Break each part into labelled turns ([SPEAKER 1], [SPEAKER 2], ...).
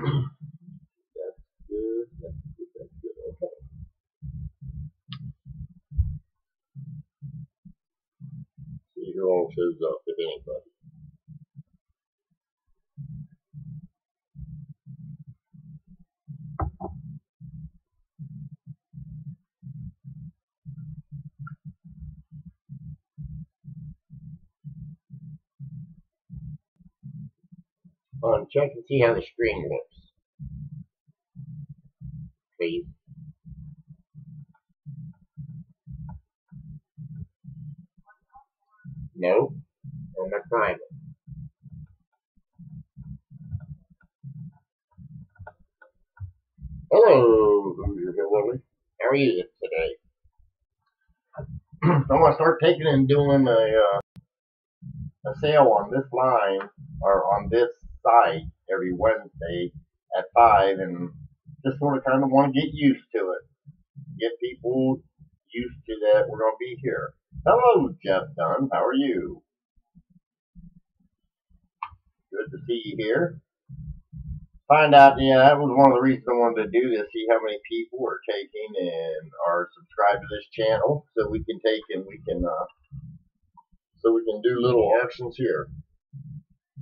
[SPEAKER 1] good. That's good. That's good. Okay. See who all shows up, if anybody. Check and see how the screen looks, please. No, on my private. Hello, Hoosier Hillbilly. How are you today? I'm gonna start taking and doing a sale on this line or on this site every Wednesday at 5, and just sort of kind of want to get used to it. Get people used to that we're going to be here. Hello, Jeff Dunn. How are you? Good to see you here. Find out, yeah, that was one of the reasons I wanted to do this, see how many people are taking and are subscribed to this channel, so we can take and we can do little auctions here.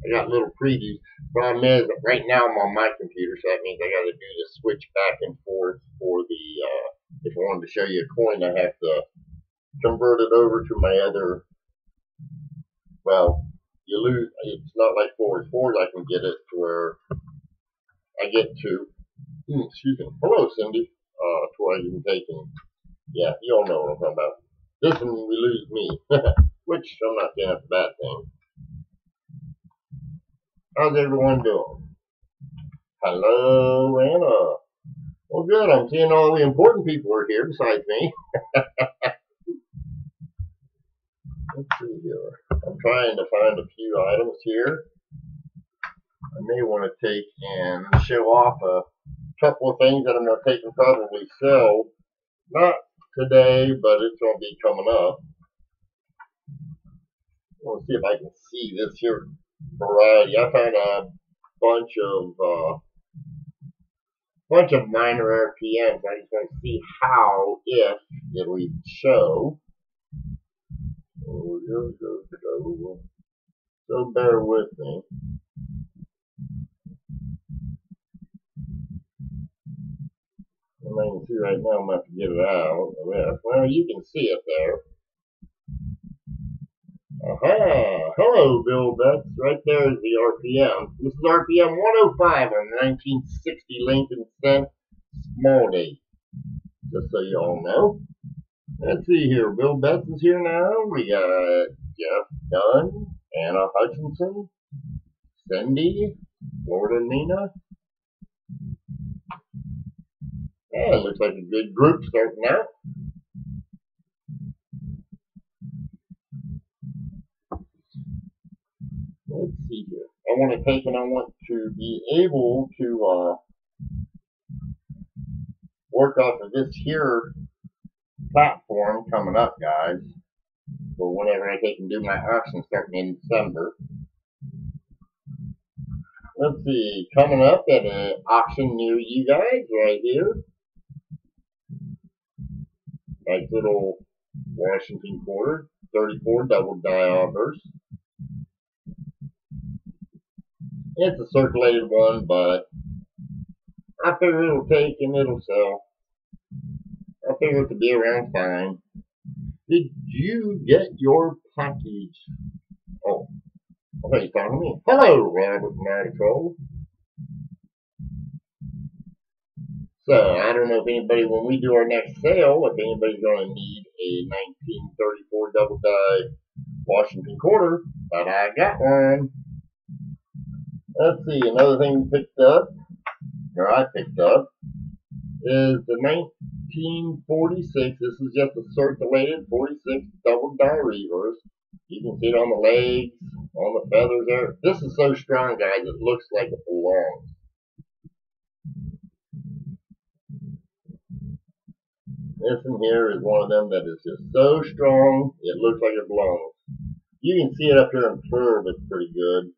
[SPEAKER 1] I got little previews. Problem is, right now I'm on my computer, so that means I got to do the switch back and forth for the, if I wanted to show you a coin, I have to convert it over to my other, well, you lose, it's not like forwards. Forwards I can get it to where I get to, excuse me, hello Cindy, to where I can take and, yeah, you all know what I'm talking about. This one we lose me, which I'm not saying that's a bad thing. How's everyone doing? Hello, Anna. Well, good. I'm seeing all the important people are here besides me. Let's see here. I'm trying to find a few items here. I may want to take and show off a couple of things that I'm going to take and probably sell. Not today, but it's going to be coming up. I want to see if I can see this here variety. I found a bunch of minor RPMs. I just want to see how, if it'll even show. So bear with me. I can see right now, I'm going to have to get it out. Well, you can see it there. Aha! Hello, Bill Betts. Right there is the RPM. This is RPM 105 on the 1960 Lincoln Cent small date. Just so you all know. Let's see here. Bill Betts is here now. We got Jeff Dunn, Anna Hutchinson, Cindy, Florida Nina. Yeah, it looks like a good group starting out. Let's see here. I want to take and I want to be able to work off of this here platform coming up, guys, for whenever I take and do my auction starting in December. Let's see, coming up at an auction near you guys right here. Nice little Washington quarter, 34 double die offers. It's a circulated one, but I figure it'll take and it'll sell. I figure it to be around fine. Did you get your package? Oh, I thought you were talking to me. Hello, Robert Medical. So, I don't know if anybody, when we do our next sale, if anybody's going to need a 1934 double die Washington quarter, but I got one. Let's see, another thing we picked up, or I picked up, is the 1946. This is just a circulated 46 double die reverse. You can see it on the legs, on the feathers there. This is so strong, guys, it looks like it belongs. This one here is one of them that is just so strong, it looks like it belongs. You can see it up here in curve, it's pretty good.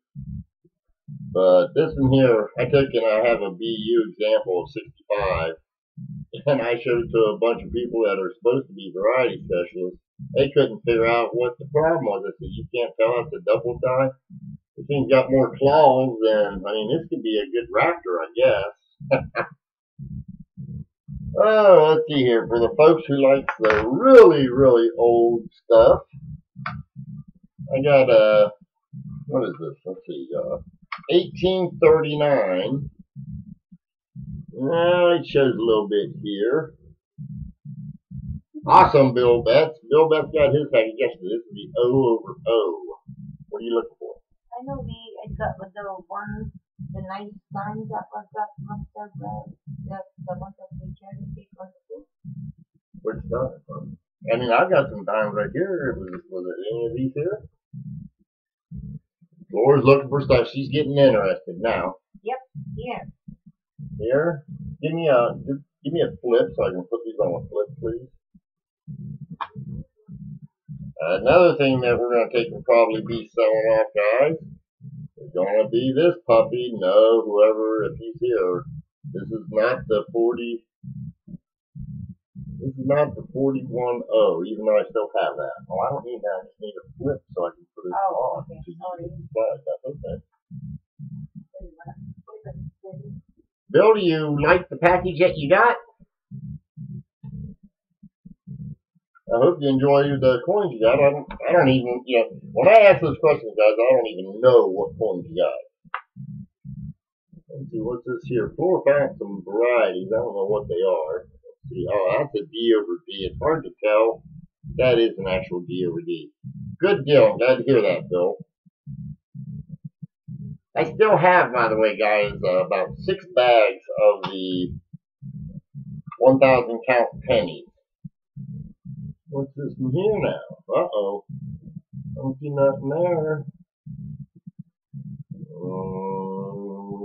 [SPEAKER 1] But this one here, I took and I have a BU example of 65, and I showed it to a bunch of people that are supposed to be variety specialists. They couldn't figure out what the problem was. I said, you can't tell it's a double die? This thing's got more claws than, I mean, this could be a good raptor, I guess. Oh, let's see here. For the folks who like the really, really old stuff, I got what is this? Let's see, 1839. It shows a little bit here. Awesome, Bill Betts. Bill Betts got his package yesterday. This is the O over O. What are you looking for?
[SPEAKER 2] I know I got the one, the nice sign that was got from the one that we tried to take on the book.
[SPEAKER 1] Which time? I mean, I've got some dimes right here. Was it any of these here? Laura's looking for stuff. She's getting interested now.
[SPEAKER 2] Yep, here.
[SPEAKER 1] Here? Give me a flip so I can put these on a flip, please. Another thing that we're going to take and probably be selling off, guys, is going to be this puppy. No, whoever, if he's here, this is not the 40. This is not the 41O, even though I still have that. Oh, I don't need that. I just need a flip so I can put it on.
[SPEAKER 2] Okay. Sorry.
[SPEAKER 1] That's okay. Bill, do you like the package that you got? I hope you enjoy the coins you got. I don't even, when I ask those questions, guys, I don't even know what coins you got. Let's see, what's this here? Floor found some varieties. I don't know what they are. Let's see. Oh, that's a D over D. It's hard to tell. That is an actual D over D. Good deal. I'm glad to hear that, Bill. I still have, by the way, guys, about 6 bags of the 1,000 count pennies. What's this in here now? Uh-oh. I don't see nothing there.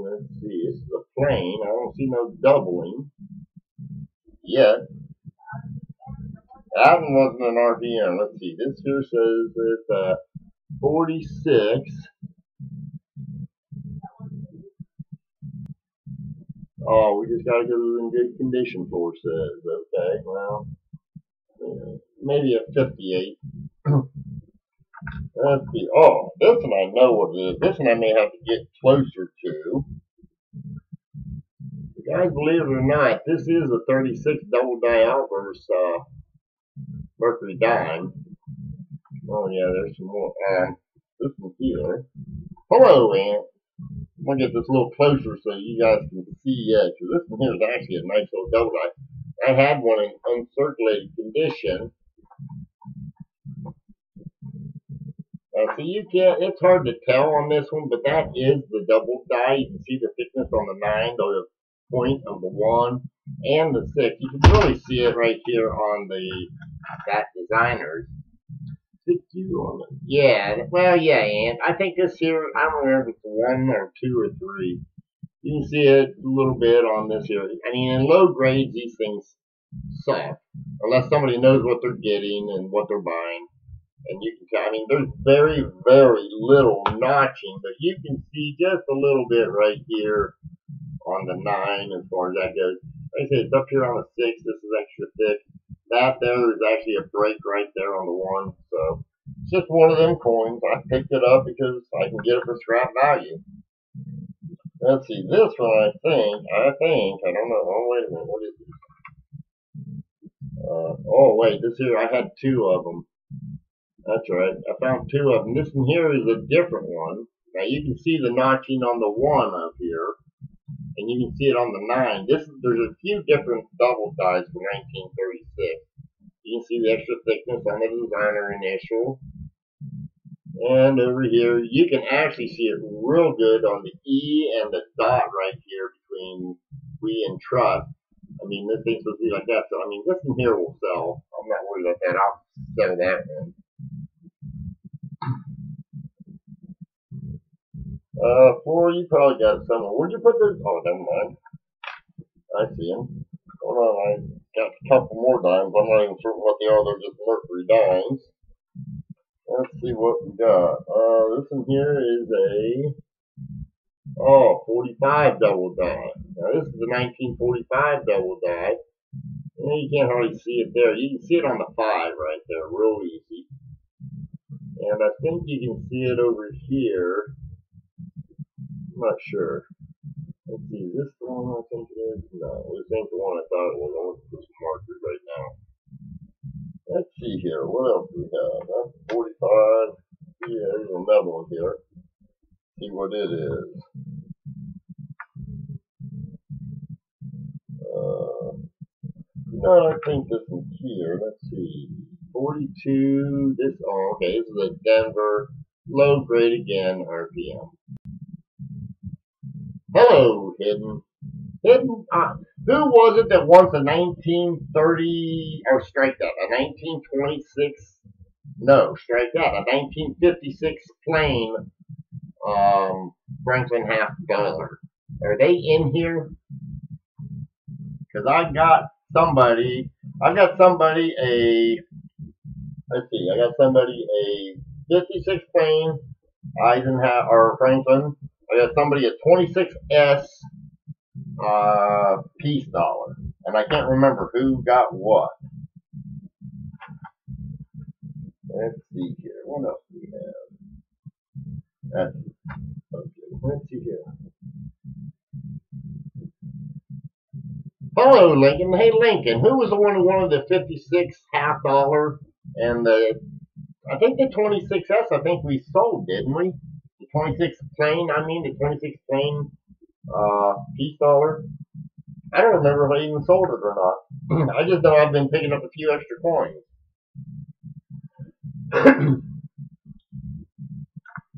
[SPEAKER 1] Let's see. This is a plain. I don't see no doubling yet. That one wasn't an RPM. Let's see. This here says it's 46. Oh, we just gotta go in good condition, Floor says. Okay, well, maybe a 58. Let's see. Oh, this one I know what it is. This one I may have to get closer to. Guys, believe it or not, this is a 36 double die outburst Mercury dime. Oh yeah, there's some more. This one here. Hello, Aunt. I'm gonna get this a little closer so you guys can see because this one here is actually a nice little double die. I had one in uncirculated condition. See, you can't, it's hard to tell on this one, but that is the double die. You can see the thickness on the 9, the point of the 1, and the 6. You can really see it right here on that designer's. Yeah, well, yeah, and I think this here, I don't remember if it's 1 or 2 or 3. You can see it a little bit on this here. I mean, in low grades, these things suck, unless somebody knows what they're getting and what they're buying. And you can, I mean, there's very, very little notching, but you can see just a little bit right here on the 9 as far as that goes. Like I say, it's up here on the 6. This is extra thick. That there's actually a break right there on the 1. So it's just one of them coins. I picked it up because I can get it for scrap value. Let's see, this one I think, I don't know. Oh, wait a minute, what is this? Oh, wait, this here, I had 2 of them. That's right. I found 2 of them. This one here is a different one. Now you can see the notching on the 1 up here, and you can see it on the 9. There's a few different double dies for 1936. You can see the extra thickness on the designer initial. And over here, you can actually see it real good on the E and the dot right here between we and truck. I mean, this thing's supposed to be like that. So, I mean, this one here will sell. I'm not worried about that. I'll sell that one. Floor, you probably got some. Where'd you put those? Oh, never mind. I see them. Hold on, I got a couple more dimes. I'm not even certain what they are. They're just Mercury dimes. Let's see what we got. This one here is a Oh, 45 double die. Now this is the 1945 double die. You can't hardly see it there. You can see it on the 5 right there, real easy. And I think you can see it over here. I'm not sure. Let's see, is this the one I think it is? No, this ain't the one I thought it was. I'll look for some markers right now. Let's see here. What else do we have? That's 45. Yeah, there's another one here. See what it is. No, I think this one here. Let's see. 42. This. Oh, okay. This is a Denver low grade again RPM. Hello, Hidden. Hidden. Who was it that wants a 1930 or strike that? A 1926? No, strike that. A 1956 plain Franklin half dollar. Are they in here? Because I got somebody a, let's see, I got somebody a 56 plain Eisenhower or Franklin. I got somebody a 26S peace dollar. And I can't remember who got what. Let's see here. What else do we have? Okay, let's see here. Hello, Lincoln. Hey, Lincoln. Who was the one who wanted the 56 half dollar and the, I think the 26S, I think we sold, didn't we? The 26 plain, the 26 plain peace dollar. I don't remember if I even sold it or not. I just know I've been picking up a few extra coins.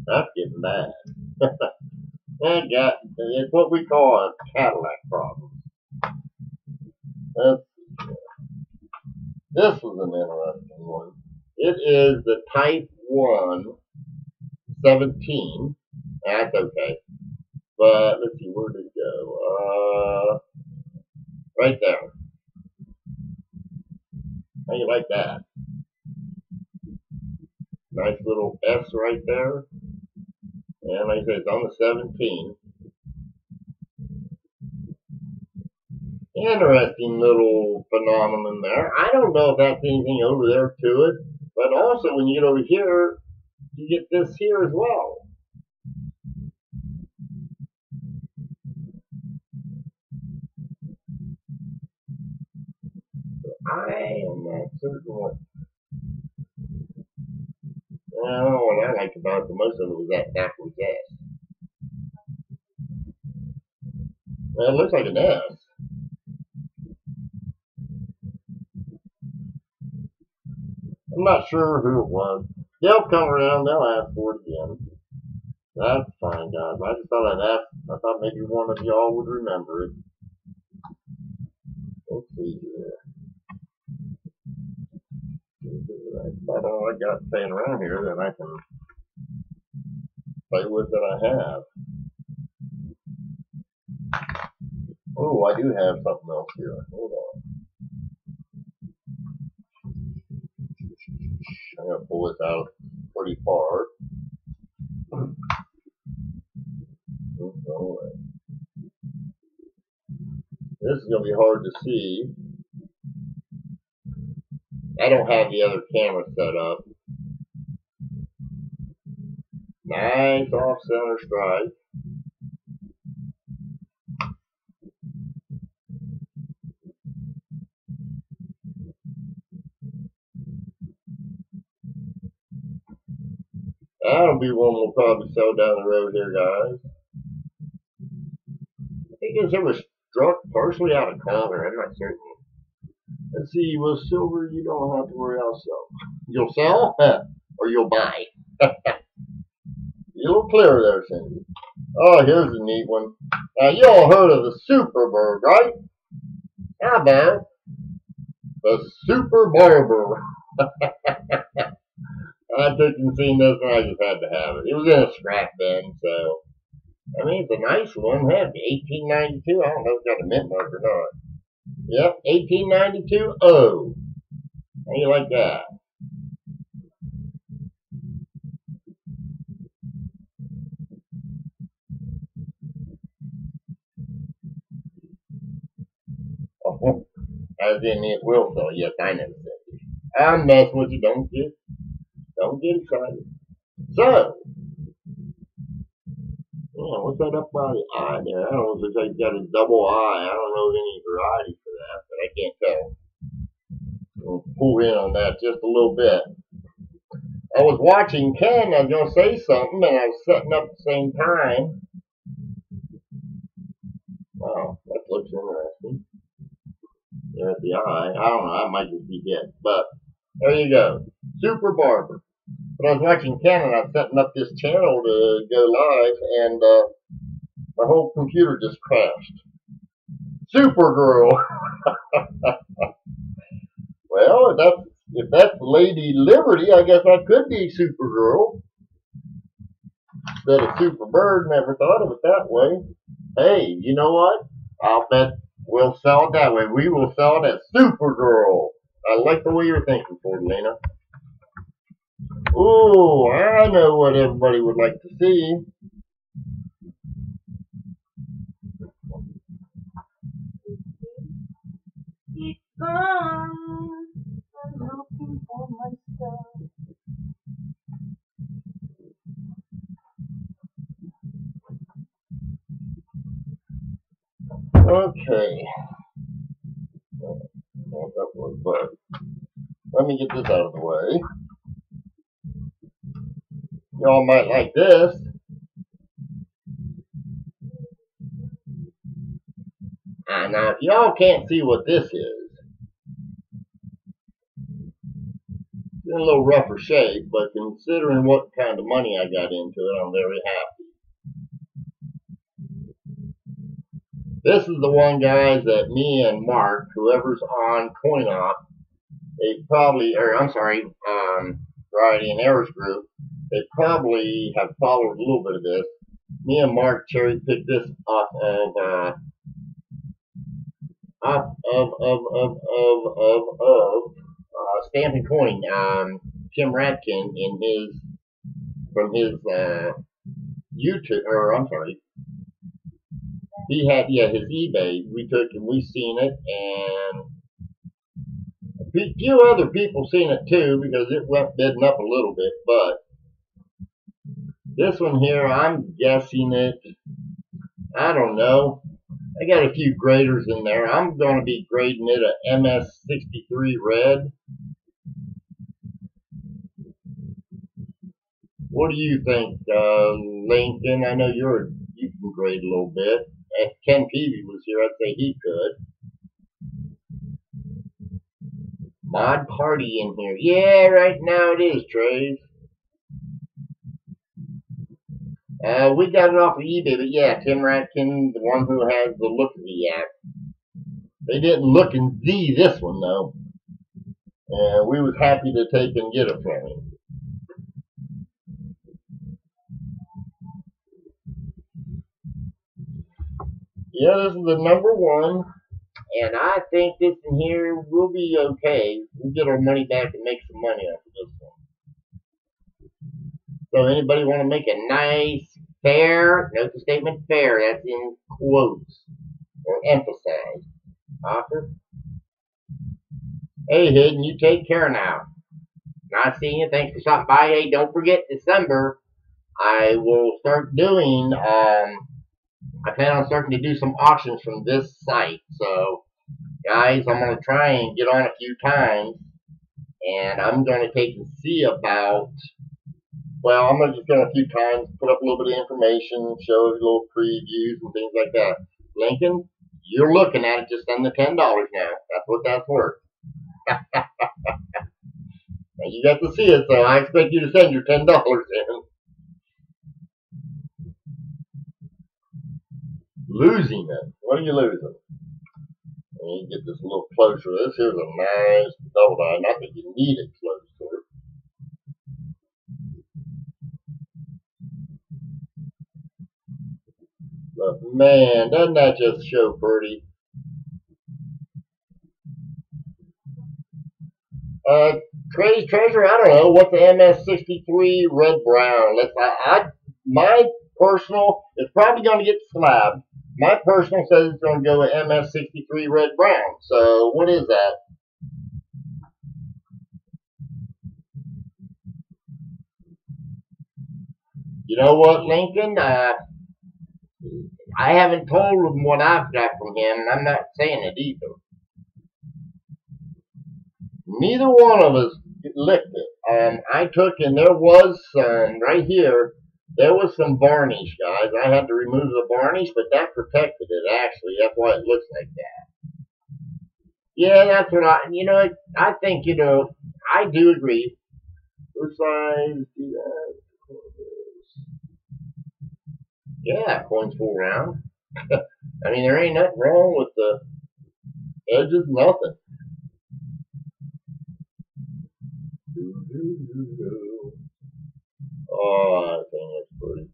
[SPEAKER 1] That's getting bad. It's what we call a Cadillac problem. This was an interesting one. It is the Type 1 17. That's okay. But let's see, where did it go? Right there. How you like that? Nice little S right there. And like I said, it's on the 17. Interesting little phenomenon there. I don't know if that's anything over there to it, but also when you get over here, you get this here as well. I am not certain what. I don't know what I liked about it, but most of it was that backwards S. Well, it looks like an S. I'm not sure who it was. They'll come around, they'll ask for it again. That's fine, guys. I just thought I'd ask. I thought maybe one of y'all would remember it. Let's see here. That's about all I got playing around here that I can play with that I have. Oh, I do have something else here. Hold on. I'm going to pull this out pretty far. This is going to be hard to see. I don't have the other camera set up. Nice off-center strike. That'll be one we'll probably sell down the road here, guys. I think it was struck partially out of color. I'm not certain. Let's see, with silver, you don't have to worry, I'll sell. You'll sell? Or you'll buy? You're a little clearer there, Cindy. Oh, here's a neat one. Now, you all heard of the Superbird, right? How about the Super Barber? I took and seen this and I just had to have it. It was in a scrap bin, so. It's a nice one. Heavy. 1892. I don't know if it's got a mint mark or not. Yep, 1892. Oh. How you like that? sell. As in, it will sell. Yes, I never said it. I'm messing with you. Don't get excited. So, yeah, what's that up by the eye there? I don't know if it's like he's got a double eye. I don't know of any variety for that, but I can't tell. We'll pull in on that just a little bit. I was watching Ken. I was going to say something, and I was setting up at the same time. Wow, that looks interesting. There's the eye. I don't know. That might just be it. But there you go. Super Barber. But I was watching Ken, and I was setting up this channel to go live, and my whole computer just crashed. Supergirl. Well, if that's Lady Liberty, I guess I could be Supergirl. Instead of Superbird, never thought of it that way. Hey, you know what? I'll bet we'll sell it that way. We will sell it as Supergirl. I like the way you're thinking, Fordelina. Ooh, I know what everybody would like to see.
[SPEAKER 2] It's gone. I'm looking for my stuff.
[SPEAKER 1] Okay. But let me get this out of the way. Y'all might like this. Now, if y'all can't see what this is, it's in a little rougher shape, but considering what kind of money I got into it, I'm very happy. This is the one, guys, that me and Mark, whoever's on CoinOp, they probably, or I'm sorry, Variety and Errors Group, they probably have followed a little bit of this. Me and Mark cherry picked this off of Stampin' Coin. Tim Radkin from his YouTube, or I'm sorry, he had his eBay. We took and we seen it, and a few other people seen it too because it went bidding up a little bit. But this one here, I'm guessing it. I don't know. I got a few graders in there. I'm going to be grading it a MS63 red. What do you think, Lincoln? I know you can grade a little bit. If Ken Peavy was here, I'd say he could. Mod Party in here. Yeah, right now it is, Trace. We got it off of eBay, but yeah, Tim Radkin, the one who has the look of the app. They didn't look and see this one, though. And we was happy to take and get it from him. Yeah, this is the #1. And I think this in here will be okay. We'll get our money back and make some money off of this one. So anybody want to make a nice, fair, note the statement fair, that's in quotes, or emphasized, offer? Hey, Hidden, you take care now. Nice seeing you. Thanks for stopping by. Hey, don't forget, December, I will start doing, I plan on starting to do some auctions from this site. So, guys, I'm going to try and get on a few times, and I'm going to take and see about, well, I'm going to just go a few times, put up a little bit of information, show you little previews and things like that. Lincoln, you're looking at it, just send the $10 now. That's what that's worth. Now, you got to see it, so I expect you to send your $10 in. Losing it. What are you losing? Let me get this a little closer. This here's a nice double die. Not that you need it close to it. But man, doesn't that just show pretty? Crazy Treasure, I don't know. What's the MS63 red brown? My personal, it's probably going to get slabbed. My personal says it's going to go with MS63 red brown. So what is that? You know what, Lincoln? I haven't told him what I've got from him, and I'm not saying it either. Neither one of us licked it. I took, and there was some, right here, there was some varnish, guys. I had to remove the varnish, but that protected it, actually. That's why it looks like that. Yeah, that's what I think, I do agree. What size do that? Yeah, coin's full round. I mean, there ain't nothing wrong with the edges, nothing. Oh, I think that's pretty.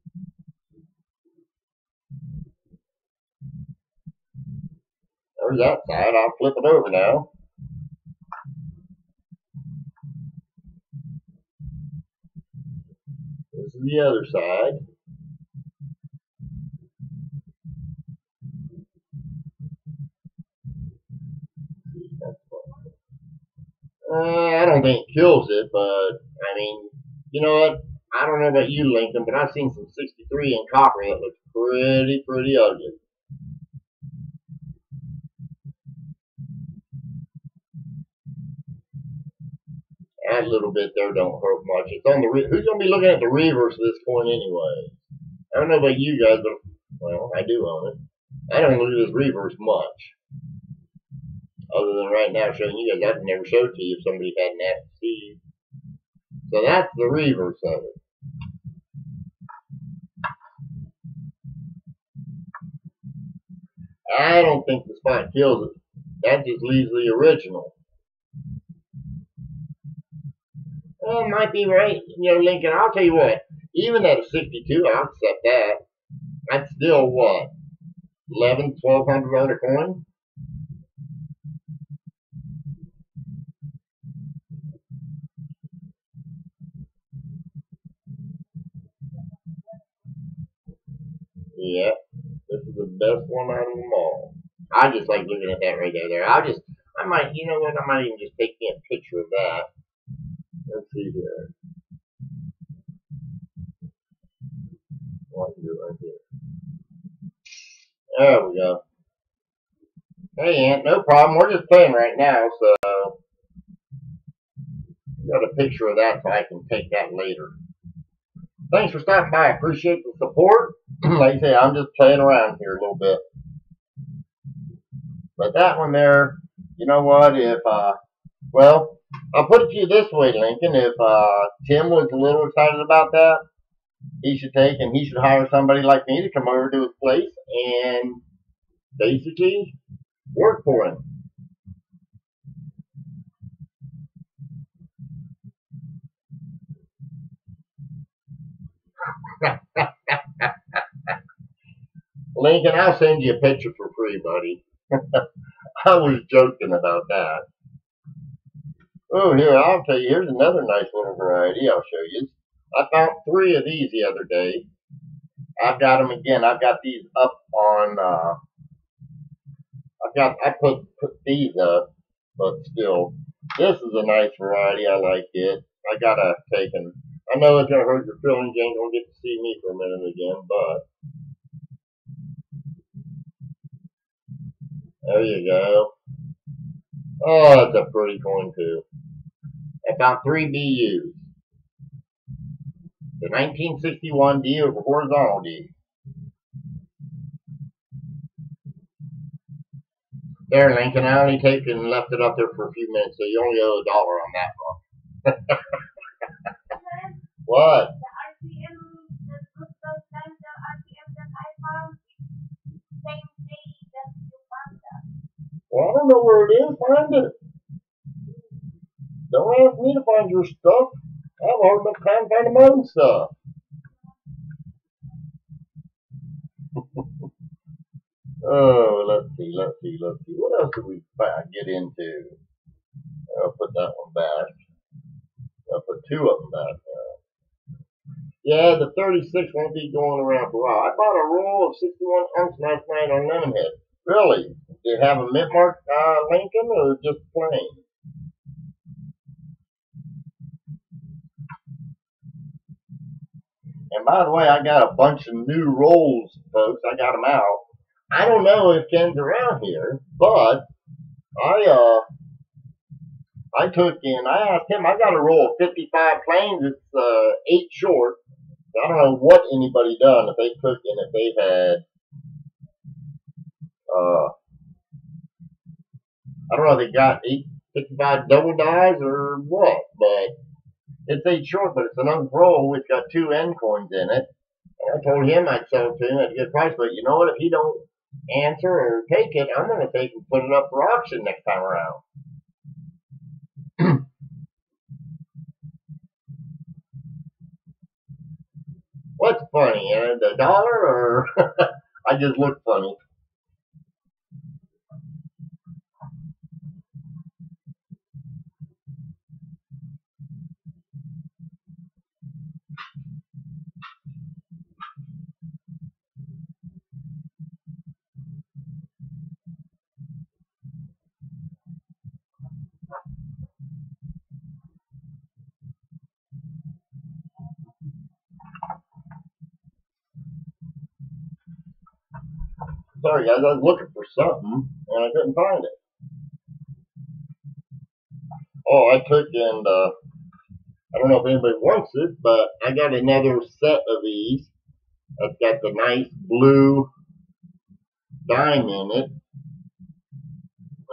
[SPEAKER 1] There's that side. I'll flip it over now. This is the other side. I don't think it kills it, but I mean, you know what? I don't know about you, Lincoln, but I've seen some 63 in copper that looks pretty ugly. That little bit there don't hurt much. It's on the who's gonna be looking at the reverse of this coin anyway? I don't know about you guys, but well, I do own it. I don't look at this reverse much, other than right now showing you guys. I've never showed to you if somebody hadn't asked to see. So that's the reverse of it. I don't think the spot kills it. That just leaves the original. Well, might be right. Lincoln, I'll tell you what. Even at a 62, I'll accept that. That's still what? $1,100, $1,200 coin? Yeah. This is the best one out of them all. I just like looking at that right there. I might, you know what? I might even just take me a picture of that. Let's see here. Oh, I can do it right here. There we go. Hey, Aunt, no problem. We're just playing right now, so I got a picture of that so I can take that later. Thanks for stopping by. I appreciate the support. Like I say, I'm just playing around here a little bit. But that one there, you know what? Well, I'll put it to you this way, Lincoln. If Tim was a little excited about that, he should hire somebody like me to come over to his place and basically work for him. Lincoln, I'll send you a picture for free, buddy. I was joking about that. Oh, here, I'll tell you, here's another nice little variety I'll show you. I found 3 of these the other day. I've got them again. I've got these up on, I put these up, but still, this is a nice variety. I like it. I gotta take and I know it's gonna hurt your feelings. You ain't gonna get to see me for a minute again, but there you go. Oh, it's a pretty coin too. I found 3 BUs. The 1961 D over horizontal D. There, Lincoln, I only taped it and left it up there for a few minutes, so you only owe $1 on that one. What?
[SPEAKER 2] The RPM, the first time the RPM that I found, same day that you found that.
[SPEAKER 1] Well, I don't know where it is. Find it. Don't ask me to find your stuff. I have a hard enough time finding my own stuff. Oh, let's see. What else did we get into? I'll put that one back. I'll put 2 of them back now. Yeah, the 36 won't be going around for a while. I bought a roll of 61 ounce last night on Lemonhead. Really? Did it have a mint mark Lincoln or just plain? And by the way, I got a bunch of new rolls, folks. I got them out. I don't know if Ken's around here, but I took in. I asked him. I got a roll of 55 planes. It's 8 short. I don't know what anybody done if they took in if they had. I don't know if they got 855 double dies or what, but it's 8 short. But it's an unroll. It's got 2 end coins in it. And I told him I'd sell it to him at a good price. But you know what? If he don't answer or take it, I'm going to take and put it up for auction next time around. What's funny? The dollar or I just look funny? Sorry guys, I was looking for something and I couldn't find it. Oh, I took and I don't know if anybody wants it, but I got another set of these. That's got the nice blue dime in it.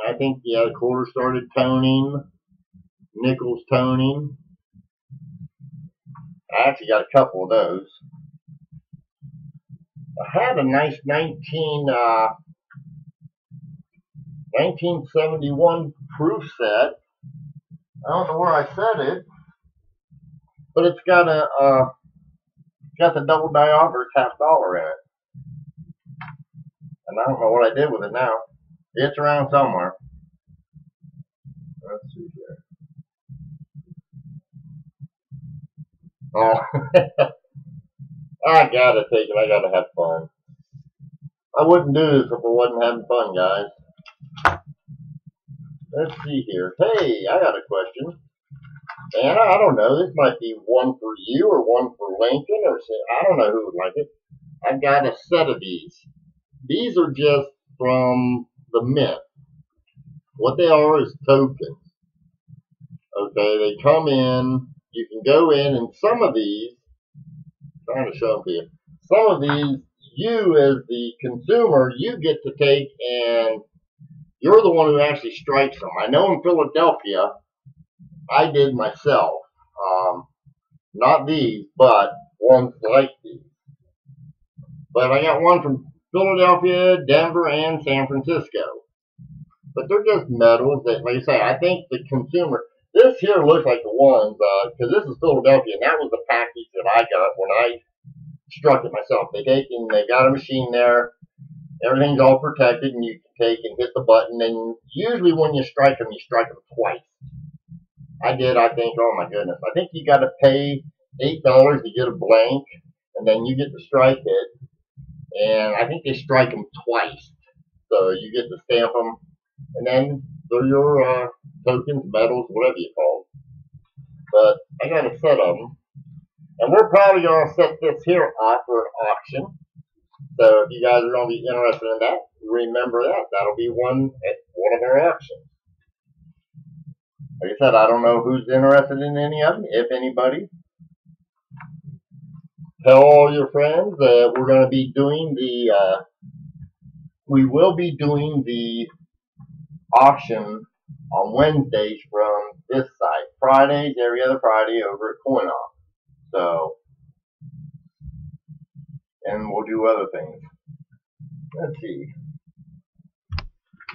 [SPEAKER 1] I think the quarter started toning, nickels toning. I actually got a couple of those. I had a nice 1971 proof set. I don't know where I set it, but it's got the double die offer, it's $50 in it. And I don't know what I did with it now. It's around somewhere. Let's see here. Oh, I gotta take it. I gotta have fun. I wouldn't do this if I wasn't having fun, guys. Let's see here. Hey, I got a question. And I don't know. This might be one for you or one for Lincoln or I don't know who would like it. I've got a set of these. These are just from the mint. What they are is tokens. Okay, they come in. You can go in, and some of these, I'm trying to show them to you. Some of these, you as the consumer, you get to take, and you're the one who actually strikes them. I know in Philadelphia, I did myself. Not these, but ones like these. But I got one from Philadelphia, Denver, and San Francisco. But they're just metals that, like I say, I think the consumer. This here looks like the ones, because this is Philadelphia, and that was the package that I got when I struck it myself. They got a machine there, everything's all protected, and you can take and hit the button, and usually when you strike them twice. I did, I think, oh my goodness, I think you got to pay $8 to get a blank, and then you get to strike it, and I think they strike them twice. So you get to stamp them, and then they're your tokens, medals, whatever you call them. But I got a set of them. And we're probably going to set this here off for an auction. So if you guys are going to be interested in that, remember that. That'll be one at one of our auctions. Like I said, I don't know who's interested in any of them, if anybody. Tell all your friends that we're going to be doing we will be doing the auction on Wednesdays from this site. Fridays, every other Friday over at CoinOff. So, and we'll do other things. Let's see.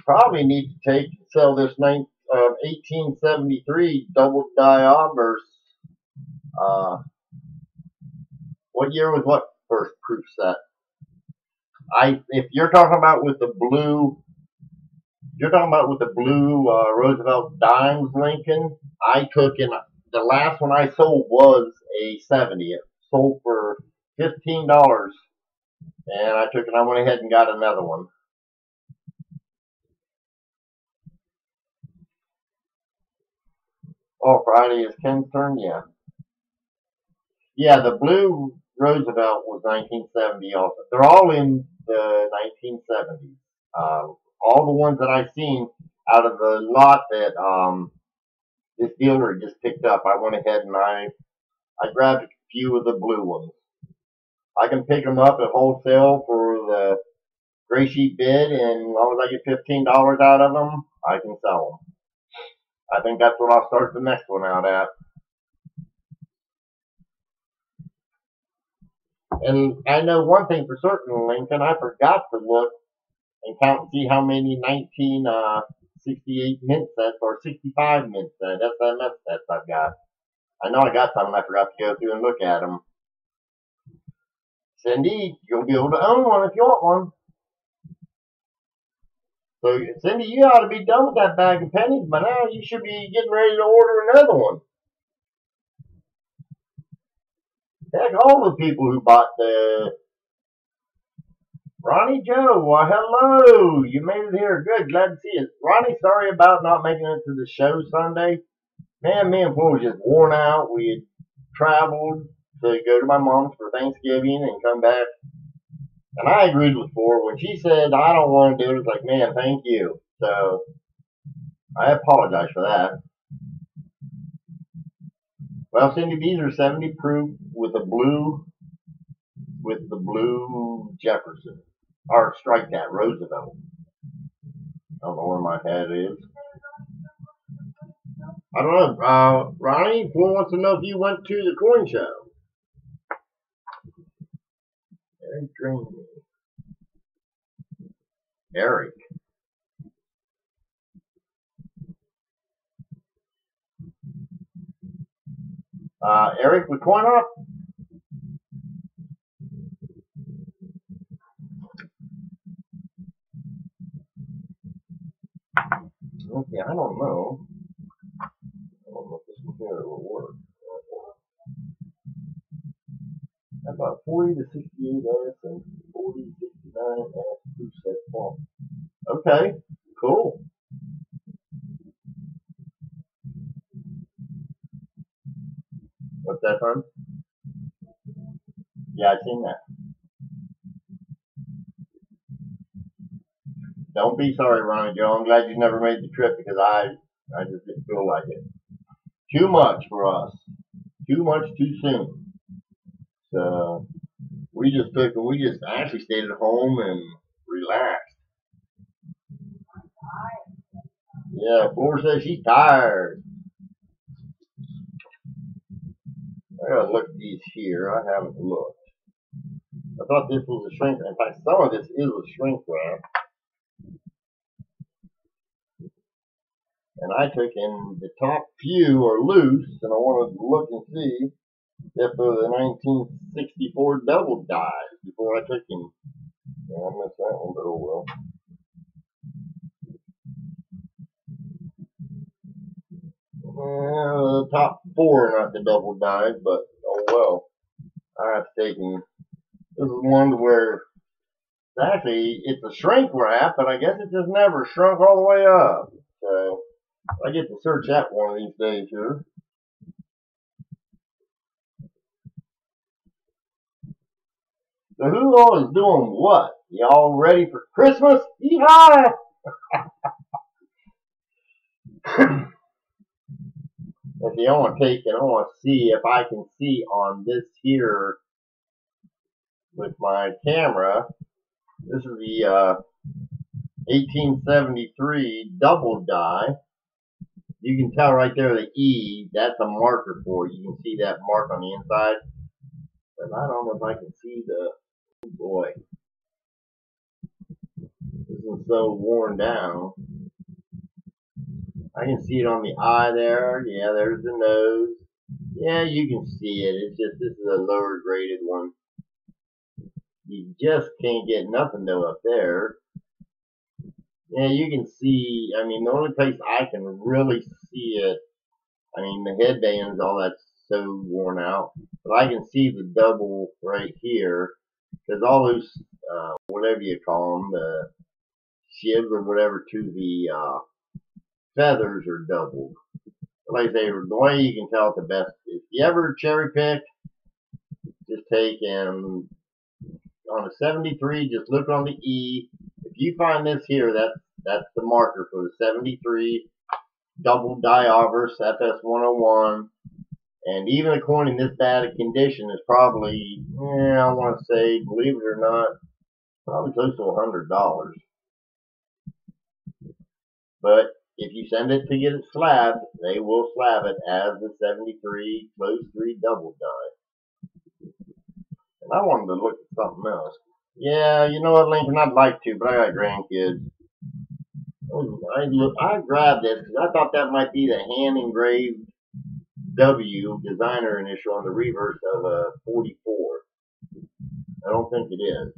[SPEAKER 1] Probably need to sell this 1873 double die obverse. What year was what first proof set? If you're talking about with the blue. You're talking about with the blue Roosevelt Dimes Lincoln. I took in the last one I sold was a 70. It sold for $15, and I went ahead and got another one. Oh, Friday is Ken's turn? Yeah. Yeah, the blue Roosevelt was 1970 also. They're all in the 1970s. All the ones that I've seen out of the lot that this dealer just picked up, I went ahead and I grabbed a few of the blue ones. I can pick them up at wholesale for the gray sheet bid, and as long as I get $15 out of them, I can sell them. I think that's what I'll start the next one out at. And I know one thing for certain, Lincoln, I forgot to look and count and see how many 1968 mint sets or 65 mint sets, SMS sets I've got. I know I got some and I forgot to go through and look at them. Cindy, you'll be able to own one if you want one. So, Cindy, you ought to be done with that bag of pennies by now. You should be getting ready to order another one. Heck, all the people who bought the Ronnie Joe, well, hello. You made it here. Good. Glad to see you. Ronnie, sorry about not making it to the show Sunday. Man, me and Paul was just worn out. We had traveled to go to my mom's for Thanksgiving and come back. And I agreed with Ford. When she said, I don't want to do it, it's like, man, thank you. So, I apologize for that. Well, Cindy, these are 70 proof with the blue Jefferson. Or strike that, Roosevelt. I don't know where my head is. I don't know. Ronnie, Paul wants to know if you went to the coin show. Very dreamy. Eric. Eric, with coin up? Okay, I don't know. I don't know if this one here will work. How about 40 to 68S and 40 to 69S preset form? Okay, cool. What's that, hon? Yeah, I've seen that. Don't be sorry, Ronnie Joe. I'm glad you never made the trip because I just didn't feel like it. Too much for us. Too much too soon. So we just actually stayed at home and relaxed. Yeah, Flora says she's tired. I gotta look at these here. I haven't looked. I thought this was a shrink. In fact, some of this is a shrink wrap. And I took in the top few are loose, and I wanted to look and see if they're the 1964 double dies before I took him. Yeah, I missed that one, but oh well. The top four are not the double dies, but oh well. I have to take him. This is one where actually it's a shrink wrap, but I guess it just never shrunk all the way up. So I get to search that one of these days here. So who all is doing what? Y'all ready for Christmas? Yeehaw! Let's see, I want to see if I can see on this here with my camera. This is the 1873 double die. You can tell right there the E, that's a marker for it. You can see that mark on the inside. But I don't know if I can see the, oh boy. This is so worn down. I can see it on the eye there. Yeah, there's the nose. Yeah, you can see it. It's just, this is a lower graded one. You just can't get nothing though up there. Yeah, you can see, I mean, the only place I can really see it, I mean, the headbands, all that's so worn out. But I can see the double right here, because all those, whatever you call them, the shivs or whatever to the feathers are doubled. Like I say, the way you can tell it the best is, if you ever cherry pick, just take and on a 73, just look on the E. If you find this here, that's the marker for the 73 double die obverse FS101. And even a coin in this bad a condition is probably, I want to say, believe it or not, probably close to $100. But if you send it to get it slabbed, they will slab it as the 73 close 3 double die. And I wanted to look at something else. Yeah, you know what, Lincoln, I'd like to, but I got grandkids. I grabbed this because I thought that might be the hand engraved W designer initial on the reverse of a 44. I don't think it is.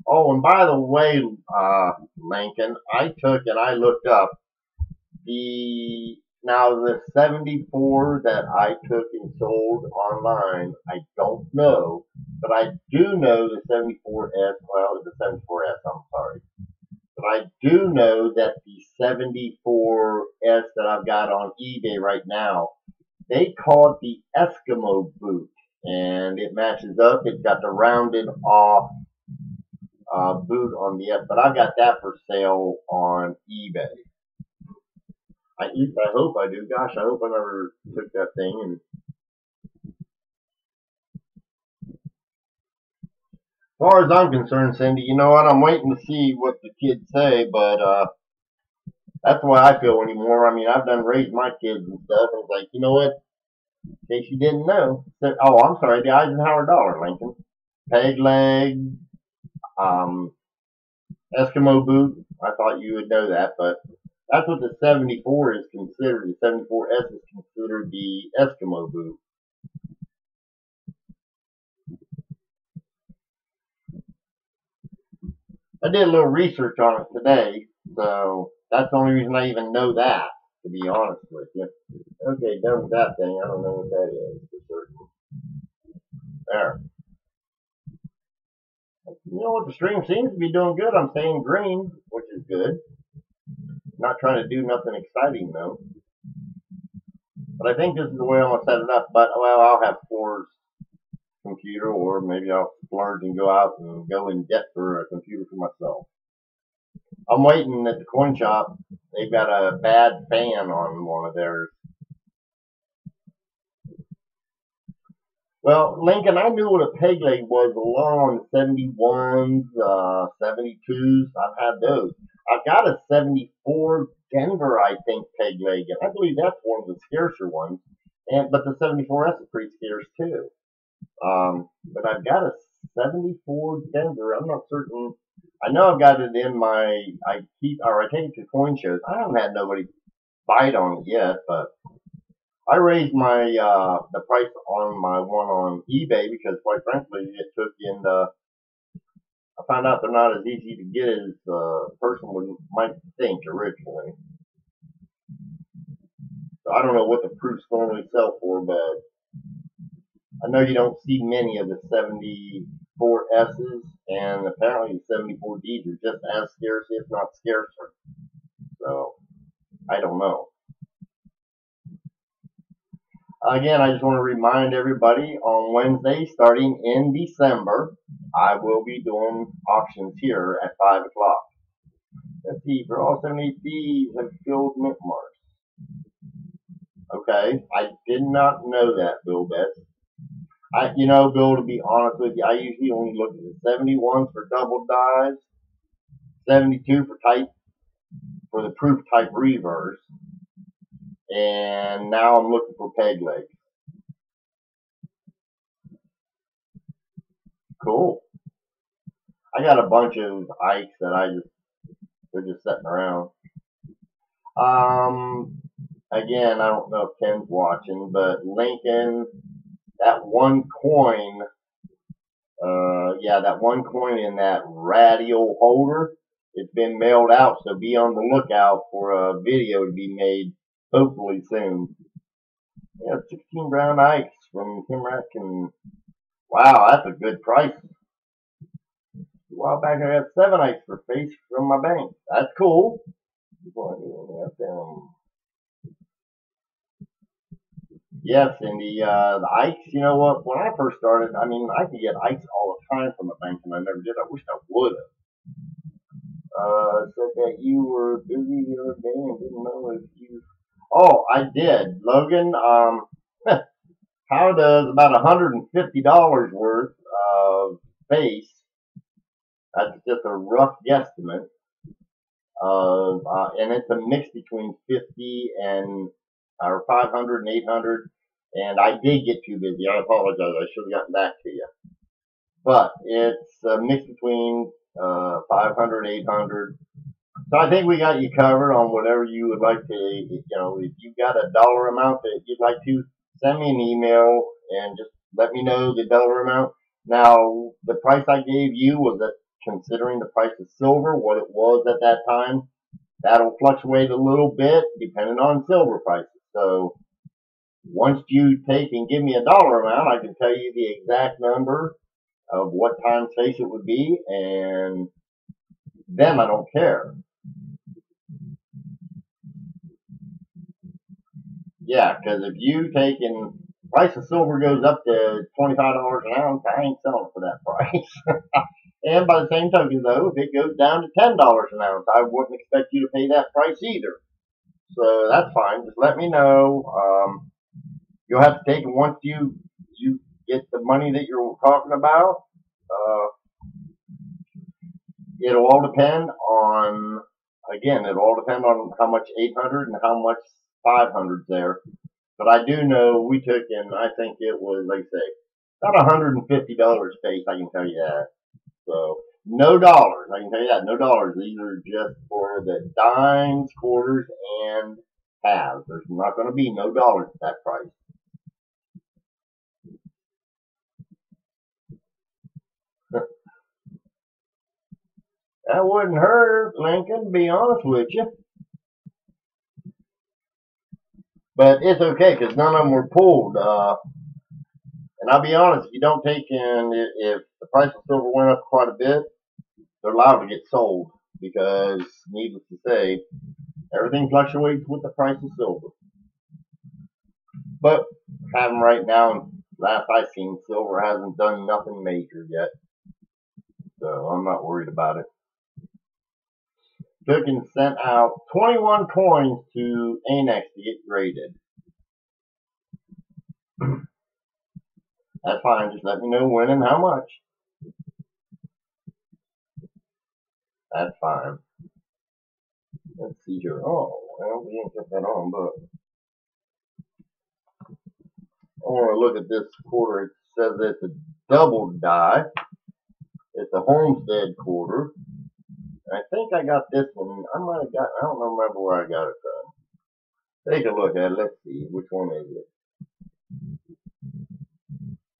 [SPEAKER 1] Oh, and by the way, Lincoln, I took and I looked up the 74 that I took and sold online. I don't know, but I do know the 74S. Well, the 74S. I'm sorry. But I do know that the 74S that I've got on eBay right now, they call it the Eskimo boot, and it matches up. It's got the rounded off boot on the S, but I've got that for sale on eBay. At least I hope I do. Gosh, I hope I never took that thing. And as far as I'm concerned, Cindy, you know what? I'm waiting to see what the kids say, but that's the way I feel anymore. I mean, I've done raised my kids and stuff, and it's like, you know what? In case you didn't know. Oh, I'm sorry, the Eisenhower dollar, Lincoln. Peg leg, Eskimo boot. I thought you would know that, but that's what the 74 is considered. The 74S is considered the Eskimo boot. I did a little research on it today, so that's the only reason I even know that, to be honest with you. Okay, done with that thing. I don't know what that is for certain. There. You know what? The stream seems to be doing good. I'm staying green, which is good. Not trying to do nothing exciting, though. But I think this is the way I'm going to set it up. But, well, I'll have Floor's computer, or maybe I'll splurge and go out and go in debt for a computer for myself. I'm waiting at the coin shop. They've got a bad fan on one of theirs. Well, Lincoln, I knew what a peg leg was along 71s, 72s. I've had those. I've got a 74 Denver, I think, peg leg, and I believe that's one of the scarcer ones. But the 74S is pretty scarce too. But I've got a 74 Denver. I'm not certain. I know I've got it in my. I take it to coin shows. I haven't had nobody bite on it yet, but I raised my the price on my one on eBay because, quite frankly, it took in the. I found out they're not as easy to get as a person might think originally. So I don't know what the proofs normally sell for, but I know you don't see many of the 74S's, and apparently the 74Ds are just as scarce, if not scarcer. So I don't know. Again, I just want to remind everybody on Wednesday, starting in December, I will be doing auctions here at 5 o'clock. Let's see, for all 78Ds have filled mint marks. Okay, I did not know that, Bill Betts. Bill, to be honest with you, I usually only look at the 71s for double dies, 72 for the proof type reverse, and now I'm looking for peg legs. Cool. I got a bunch of Ikes that they're just sitting around. Again, I don't know if Ken's watching, but Lincoln, that one coin, that one coin in that radial holder, it's been mailed out, so be on the lookout for a video to be made hopefully soon. Yeah, 16 brown Ikes from Timrack, and wow, that's a good price. A while back I got 7/8 for face from my bank. That's cool. Yes, and the ice, you know what? When I first started, I mean, I could get ice all the time from the bank, and I never did. I wish I would have. Said that you were busy the other day and didn't know if you. Oh, I did, Logan. How does about $150 worth of face? That's just a rough guesstimate of, and it's a mix between 50 and or 500 and 800. And I did get too busy. I apologize. I should have gotten back to you. But it's a mix between 500, 800. So I think we got you covered on whatever you would like to, you know, if you've got a dollar amount that you'd like to, send me an email and just let me know the dollar amount. Now, the price I gave you was that considering the price of silver, what it was at that time. That'll fluctuate a little bit depending on silver prices. So once you take and give me a dollar amount, I can tell you the exact number of what times face it would be, and then I don't care. Yeah, because if you take and price of silver goes up to $25 an ounce, I ain't selling for that price. And by the same token, though, if it goes down to $10 an ounce, I wouldn't expect you to pay that price either. So that's fine. Just let me know. You'll have to take it once you get the money that you're talking about. It'll all depend on, again, it'll all depend on how much 800 and how much 500's there. But I do know we took in, I think it was, like I say, about $150 space, I can tell you that. So, no dollars, I can tell you that, no dollars. These are just for the dimes, quarters, and halves. There's not going to be no dollars at that price. That wouldn't hurt, Lincoln, to be honest with you. But it's okay, because none of them were pulled. And I'll be honest, if you don't take in, if the price of silver went up quite a bit, they're allowed to get sold. Because, needless to say, everything fluctuates with the price of silver. But, having right now, last I seen, silver hasn't done nothing major yet. So, I'm not worried about it. Took and sent out 21 coins to Annex to get graded. That's fine. Just let me know when and how much. That's fine. Let's see here. Oh, well, we ain't got that on, but I want to look at this quarter. It says it's a double die. It's a Homestead quarter. I think I got this one. I might have got, I don't remember where I got it from. Take a look at it. Let's see. Which one is it?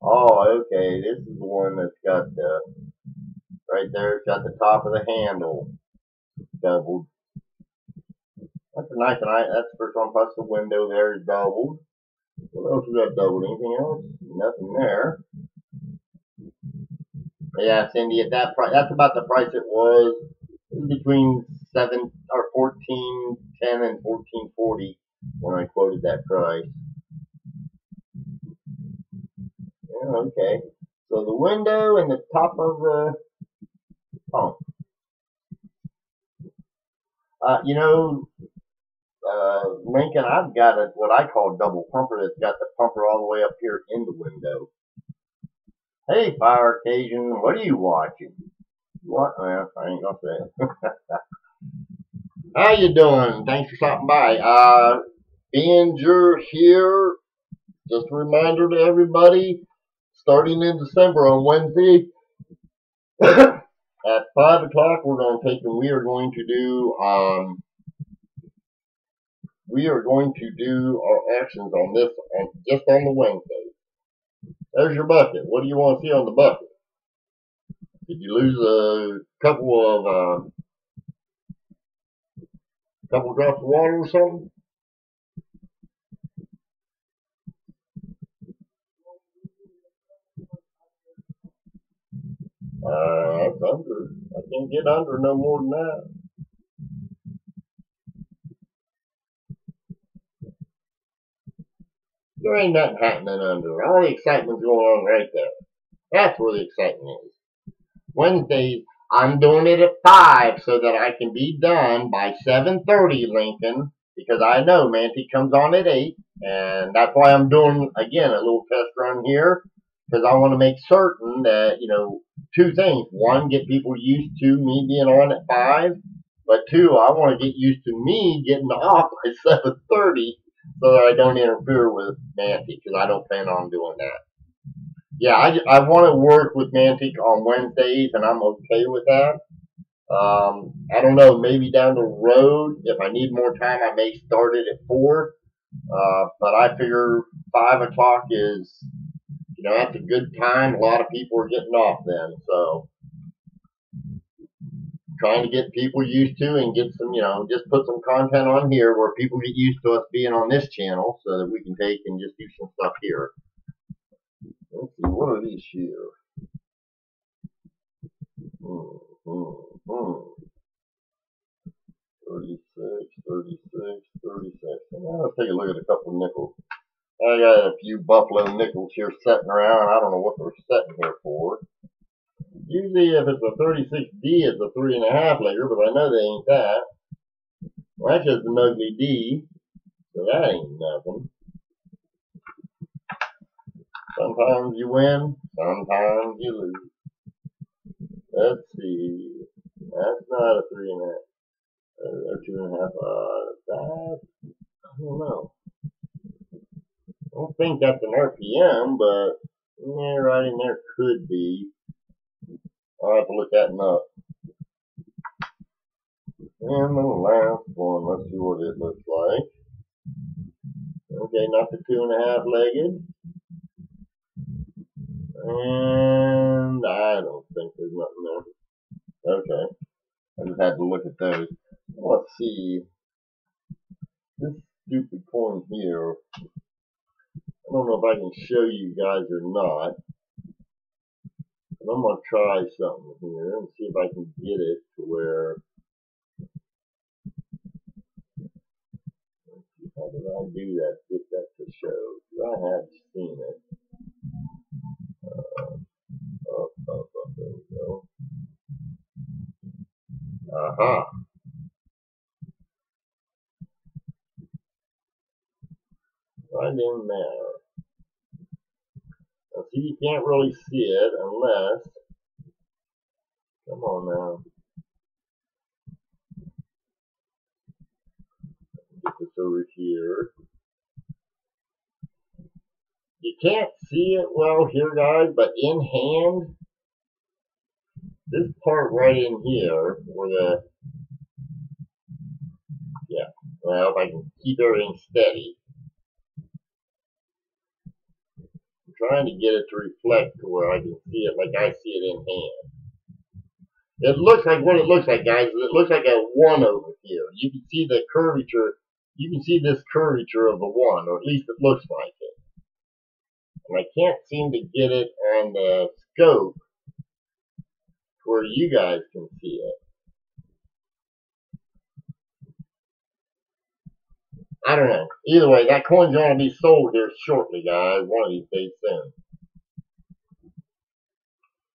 [SPEAKER 1] Oh, okay. This is the one that's got right there. It's got the top of the handle doubled. That's a nice one. That's the first one. Plus the window there is doubled. What else we got doubled? Anything else? Nothing there. Yeah, Cindy, at that price, that's about the price it was. It was between 14.10 and 14.40 when I quoted that price. Yeah, okay. So the window and the top of the pump. You know, Lincoln, I've got what I call double pumper that's got the pumper all the way up here in the window. Hey, Fire Occasion, what are you watching? What? Well, I ain't gonna say it. How you doing? Thanks for stopping by. Being you're here, just a reminder to everybody, starting in December on Wednesday at 5 o'clock, we are going to do our actions on this, just on the Wednesday. There's your bucket. What do you want to see on the bucket? Did you lose a couple drops of water or something? That's under. I can't get under no more than that. There ain't nothing happening under. All the excitement's going on right there. That's where the excitement is. Wednesdays, I'm doing it at 5 so that I can be done by 7:30, Lincoln, because I know Manti comes on at 8, and that's why I'm doing, again, a little test run here, because I want to make certain that, two things. One, get people used to me being on at 5, but two, I want to get used to me getting off by 7:30 so that I don't interfere with Manti, because I don't plan on doing that. Yeah, I want to work with Mantic on Wednesdays, and I'm okay with that. I don't know, maybe down the road, if I need more time, I may start it at 4. But I figure 5 o'clock is, that's a good time. A lot of people are getting off then. So trying to get people used to and get some, just put some content on here where people get used to us being on this channel so that we can take and just do some stuff here. Let's see, what are these here? 36, 36, 36. Now let's take a look at a couple of nickels. I got a few buffalo nickels here sitting around. I don't know what they're sitting here for. Usually if it's a 36D, it's a 3.5 legger, but I know they ain't that. Well, that's just an ugly D, so that ain't nothing. Sometimes you win, sometimes you lose. Let's see. That's not a 3.5. Or 2.5. That, I don't know. I don't think that's an RPM, but yeah, right in there could be. I'll have to look that up. And the last one, let's see what it looks like. Okay, not the 2.5 legged. And I don't think there's nothing there. Okay. I just had to look at those. Let's see. This stupid coin here. I don't know if I can show you guys or not. But I'm going to try something here and see if I can get it to where. How did I do that? Get that to show. Because I have seen it. Up. There we go. Aha. Right in there. Now, see, you can't really see it unless. Come on now. Get this over here. You can't see it well here, guys, but in hand, this part right in here, where the, yeah, well, if I can keep everything steady. I'm trying to get it to reflect to where I can see it like I see it in hand. It looks like what it looks like, guys. It looks like a 1 over here. You can see the curvature. You can see this curvature of the 1, or at least it looks like it. And I can't seem to get it on the scope where you guys can see it. I don't know. Either way, that coin's going to be sold here shortly, guys. One of these days soon.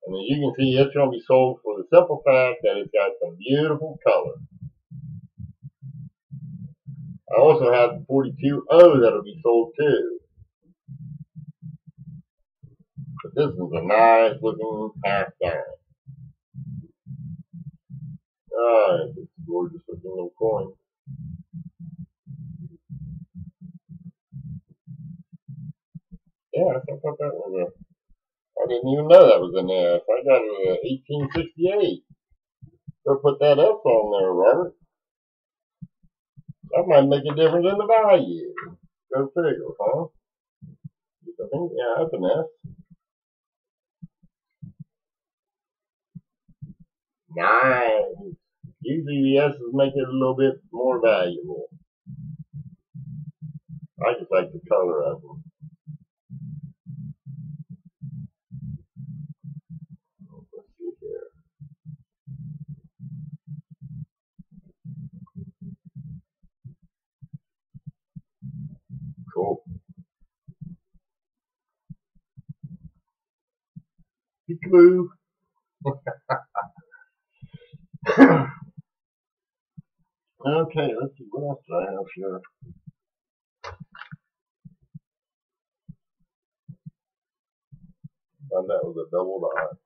[SPEAKER 1] And as you can see, it's going to be sold for the simple fact that it's got some beautiful color. I also have the 42O that'll be sold too. But this is a nice looking half dime. It's a gorgeous looking little coin. Yeah, I thought that was a. I didn't even know that was an S. I got it at 1868. Go put that S on there, Robert. That might make a difference in the value. Go figure, huh? I think, yeah, that's an S. Nice. Usually the S's make it a little bit more valuable. I just like the color of them. Let's see Cool. Peekaboo. Okay, let's see what else do I have here. And that was a double dot.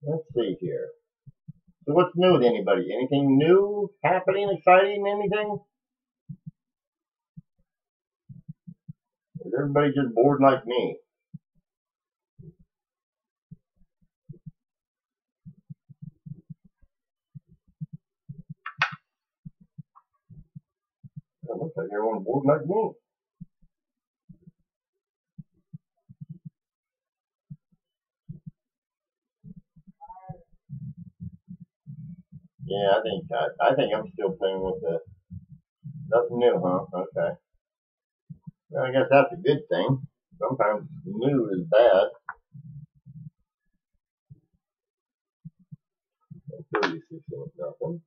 [SPEAKER 1] Let's see here. So what's new with anybody? Anything new happening, exciting, anything? Is everybody just bored like me? It looks like everyone's bored like me. Yeah, I think I'm still playing with the nothing new, huh? Okay. Well, I guess that's a good thing. Sometimes new is bad. 36 ain't nothing.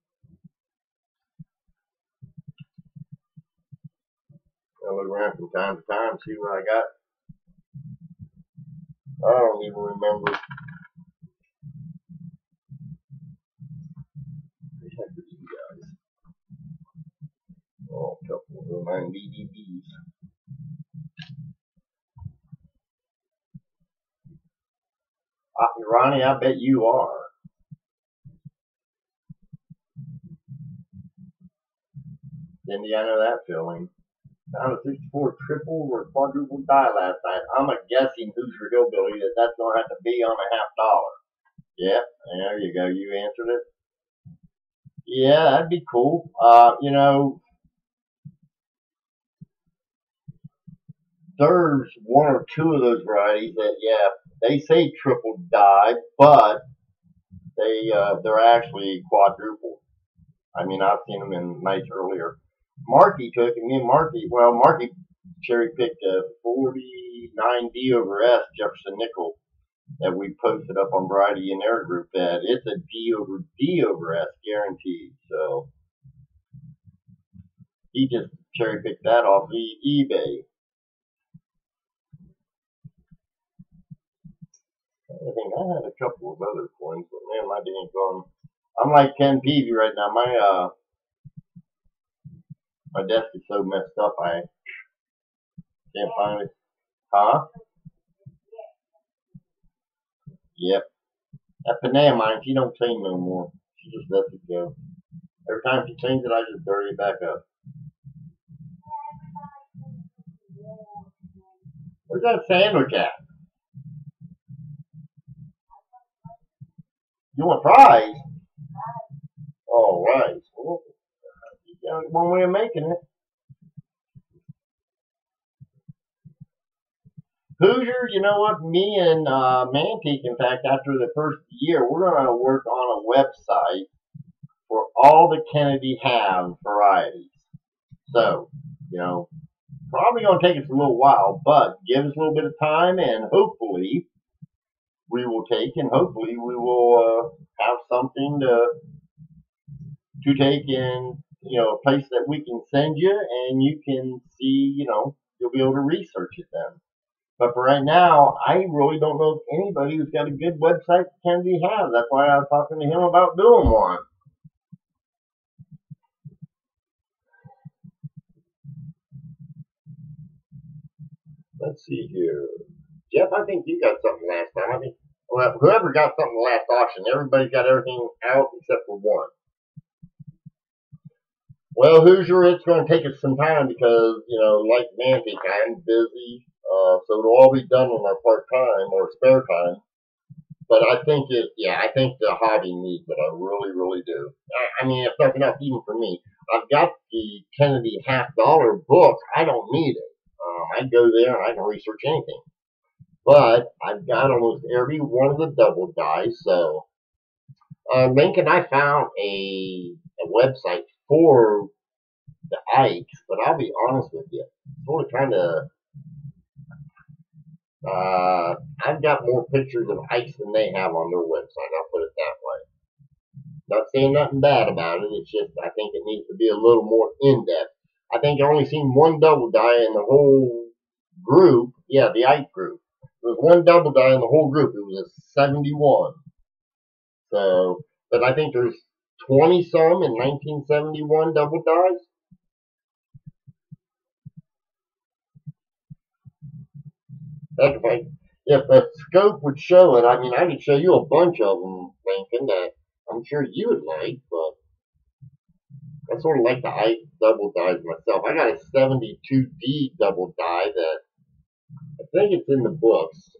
[SPEAKER 1] I look around from time to time, see what I got. I don't even remember. The heck are you guys? Oh, a couple of my DVDs. Ronnie, I bet you are. Cindy, I know that feeling. Found a 64 triple or quadruple die last night. I'm a guessing Hoosier Hillbilly that's going to have to be on a $50. Yep, there you go. You answered it. Yeah, that'd be cool. You know, there's one or two of those varieties that, yeah, they say triple die, but they're actually quadruple. I mean, I've seen them in nights earlier. Marky took, and me and Marky cherry picked a 49D over S Jefferson Nickel that we posted up on Variety in their group that it's a D over S guaranteed. So he just cherry picked that off the eBay. I think I had a couple of other coins, but man, my day ain't gone. I'm like Ken Peavy right now. My desk is so messed up I can't find it. Huh? Yep. That Panea mine, she don't clean no more. She just lets it go. Every time she cleans it, I just dirty it back up. Where's that sandwich at? You want fries? Oh, rice. Well, you got one way of making it. Hoosier, you know what? Me and Mantique, in fact, after the first year, we're going to work on a website for all the Kennedy have varieties. So, you know, probably going to take us a little while, but give us a little bit of time, and hopefully we will have something to take in, you know, a place that we can send you, and you can see, you know, you'll be able to research it then. But for right now, I really don't know of anybody who's got a good website that Kennedy has. That's why I was talking to him about doing one. Let's see here. Jeff, I think you got something last time. I think, well, whoever got something last auction, everybody got everything out except for one. Well, Hoosier, it's going to take us some time because, you know, like Mantic, I'm busy. So it'll all be done on our part-time or spare time. But I think I think the hobby needs it. I really, really do. I mean, if nothing else, even for me, I've got the Kennedy $50 book. I don't need it. I go there and I can research anything. But I've got almost every one of the double dies. So, Lincoln, I found a website for the Ikes, but I'll be honest with you, sort of kind of. I've got more pictures of Ikes than they have on their website. I'll put it that way. Not saying nothing bad about it. It's just I think it needs to be a little more in depth. I think I only seen one double die in the whole group. Yeah, the Ike group. There was one double die in the whole group. It was a 71. So, but I think there's 20 some in 1971 double dies. Heck, if a scope would show it, I mean, I could show you a bunch of them, Lincoln, that I'm sure you would like, but I sort of like the Ike double dies myself. I got a 72D double die that I think it's in the books.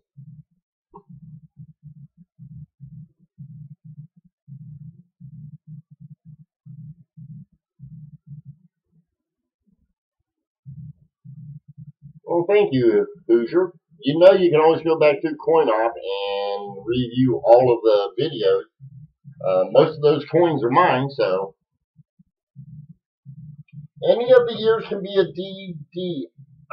[SPEAKER 1] Well, thank you, Hoosier. You know you can always go back to CoinOp and review all of the videos. Most of those coins are mine, so any of the years can be a DD.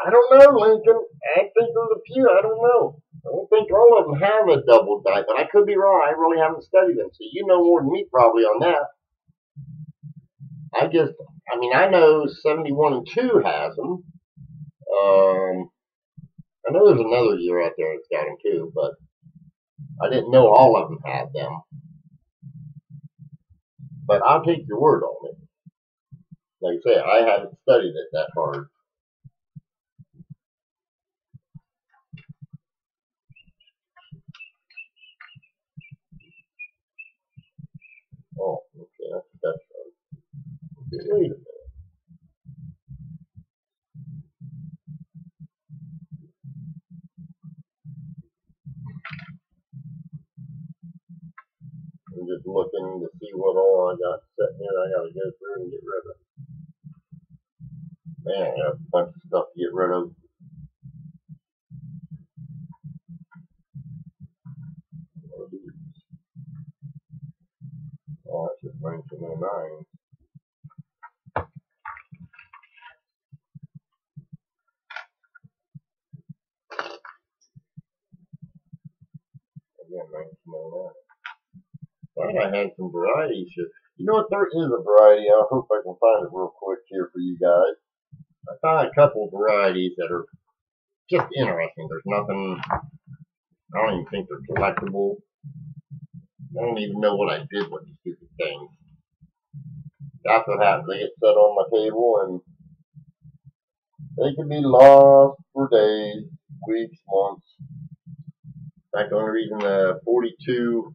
[SPEAKER 1] I don't know, Lincoln. I think there's a few. I don't know. I don't think all of them have a double die, but I could be wrong. I really haven't studied them, so you know more than me probably on that. I know 71 and 2 has them. I know there's another year out there that's got them too, but I didn't know all of them had them. But I'll take your word on it. Like I say, I haven't studied it that hard. Oh, okay, that's right. Okay, wait a minute. I'm just looking to see what all I got set here. I gotta go through and get rid of. Man, I got a bunch of stuff to get rid of. Oh, that's just 1909. Again, 1909. Thought I had some varieties here. You know what? There is a variety. I hope I can find it real quick here for you guys. I found a couple of varieties that are just interesting. There's nothing. I don't even think they're collectible. I don't even know what I did with these stupid things. That's what happens. They get set on my table and they can be lost for days, weeks, months. In fact, the only reason the 42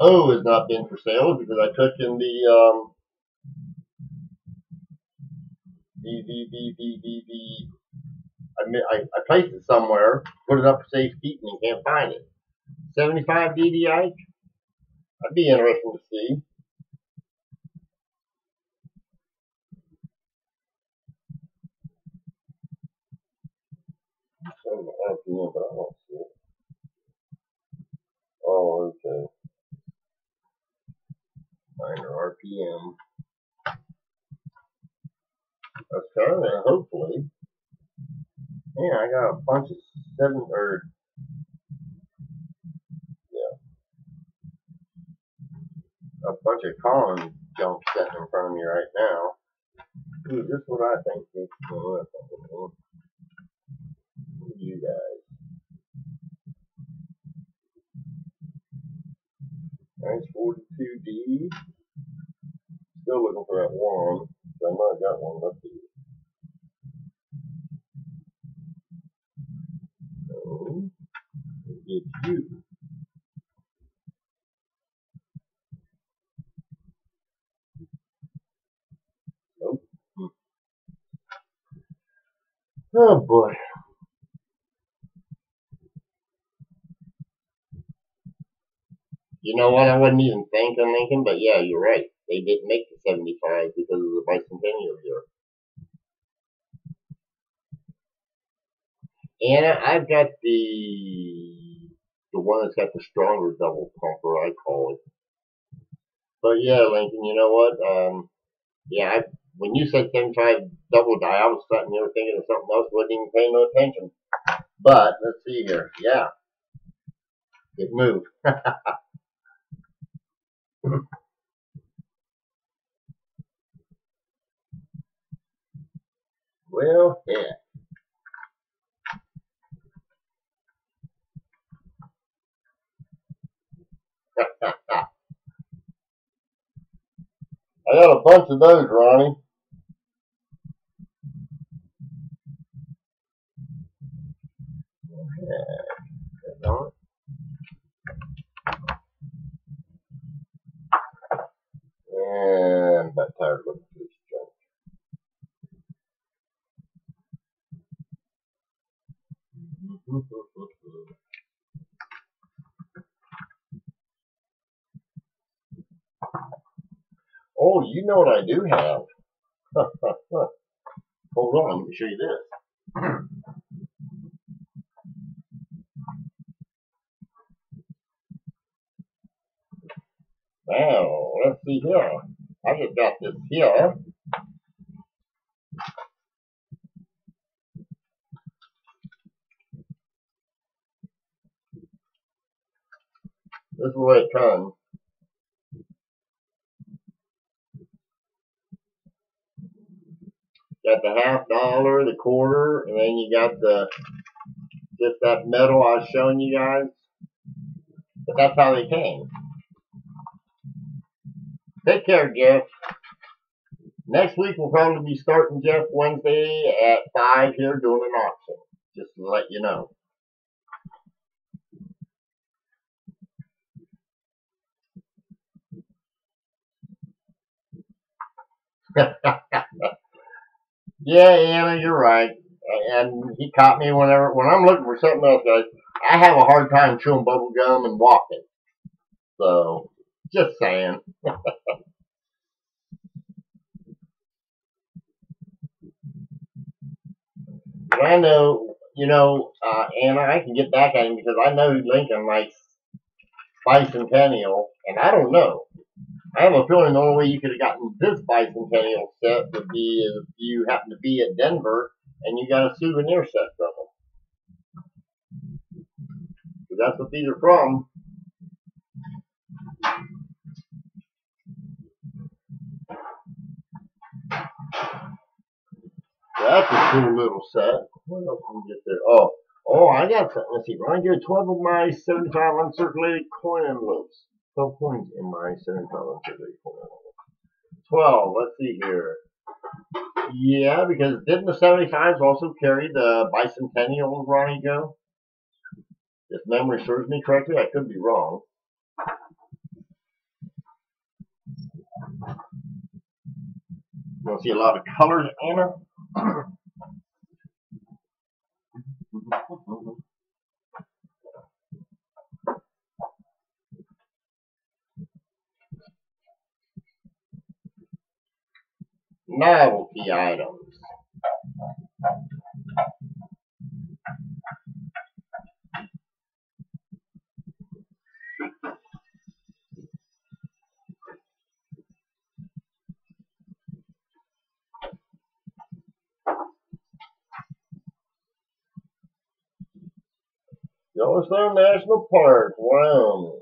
[SPEAKER 1] O has not been for sale is because I took in I placed it somewhere, put it up for safekeeping, and can't find it. 75 DDI? That'd be interesting to see. RPM, but I don't see it. Oh, okay. Minor RPM. That's kind of, hopefully. Yeah, I got a bunch of a bunch of Colin junk sitting in front of me right now. Ooh, this is what I think is going on. What do you guys? Nice 42D. Still looking for that one. I might have got one. Let's see. So, it's you. Nope. Oh boy. You know what? I wasn't even thinking, Lincoln, but yeah, you're right. They didn't make the 75 because of the bicentennial year. And I've got the one that's got the stronger double pumper, I call it. But yeah, Lincoln, you know what? Yeah, when you said 75 double die, I was sitting there thinking of something else, wasn't even paying no attention. But let's see here. Yeah, it moved. Well, yeah. I got a bunch of those, Ronnie. Yeah. And I'm about tired of looking at this junk. Oh, you know what I do have? Hold on, let me show you this. Now, let's see here. I just got this here. This is the way it comes. Got the $50, the quarter, and then you got the just that metal I was showing you guys. But that's how they came. Take care, Jeff. Next week we'll probably be starting Jeff Wednesday at 5 here doing an auction. Just to let you know. Yeah, Anna, you're right. And he caught me when I'm looking for something else, guys. I have a hard time chewing bubble gum and walking. So, just saying. But I know, Anna, I can get back at him because I know Lincoln likes bicentennial, and I don't know. I have a feeling the only way you could have gotten this bicentennial set would be if you happen to be at Denver and you got a souvenir set from them. Because that's what these are from. That's a cool little set. What else can we get there? Oh, I got something. Let's see. Ron, get 12 of my 75 uncirculated coin envelopes. 12 coins in my 75 uncirculated coin envelopes. 12. Let's see here. Yeah, because didn't the 75s also carry the bicentennial, Ronnie Joe? If memory serves me correctly, I could be wrong. You want to see a lot of colors, Anna? Novelty items. Yellowstone National Park, Wyoming.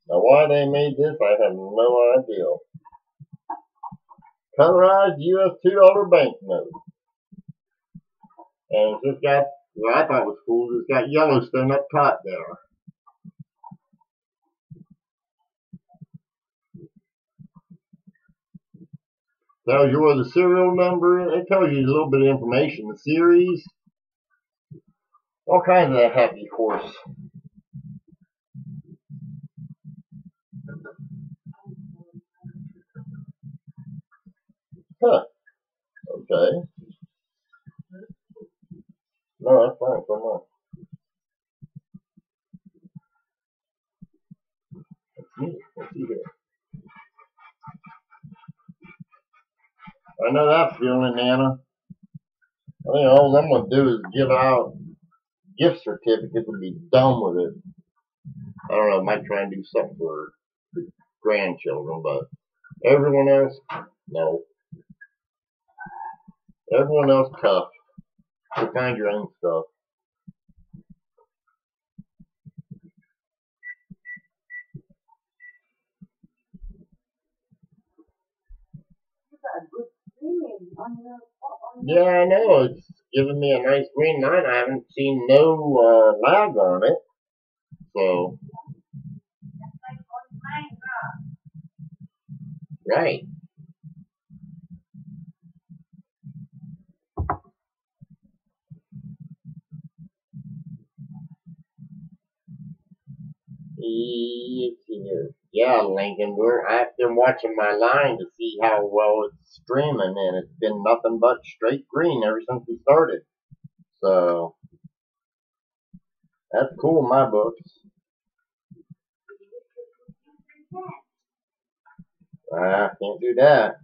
[SPEAKER 1] Now, why they made this, I have no idea. Colorized U.S. $2 banknote. And it's just got, what I thought was cool, it's got Yellowstone up top there. Tells you where the serial number is. It tells you a little bit of information. The series. All kinds of happy horse. Huh. Okay. No, that's fine. Come on. Let's see here. I know that feeling, Nana. I think all I'm going to do is give out gift certificates and be done with it. I don't know, I might try and do something for the grandchildren, but everyone else, no. Everyone else, tough. Go find your own stuff.
[SPEAKER 2] You got a good premium on your
[SPEAKER 1] Yeah, I know. It's giving me a nice green line. I haven't seen no lag on it. So, right. Yeah, Lincoln, I've been watching my line to see how well it's streaming, and it's been nothing but straight green ever since we started. So, that's cool in my books. I can't do that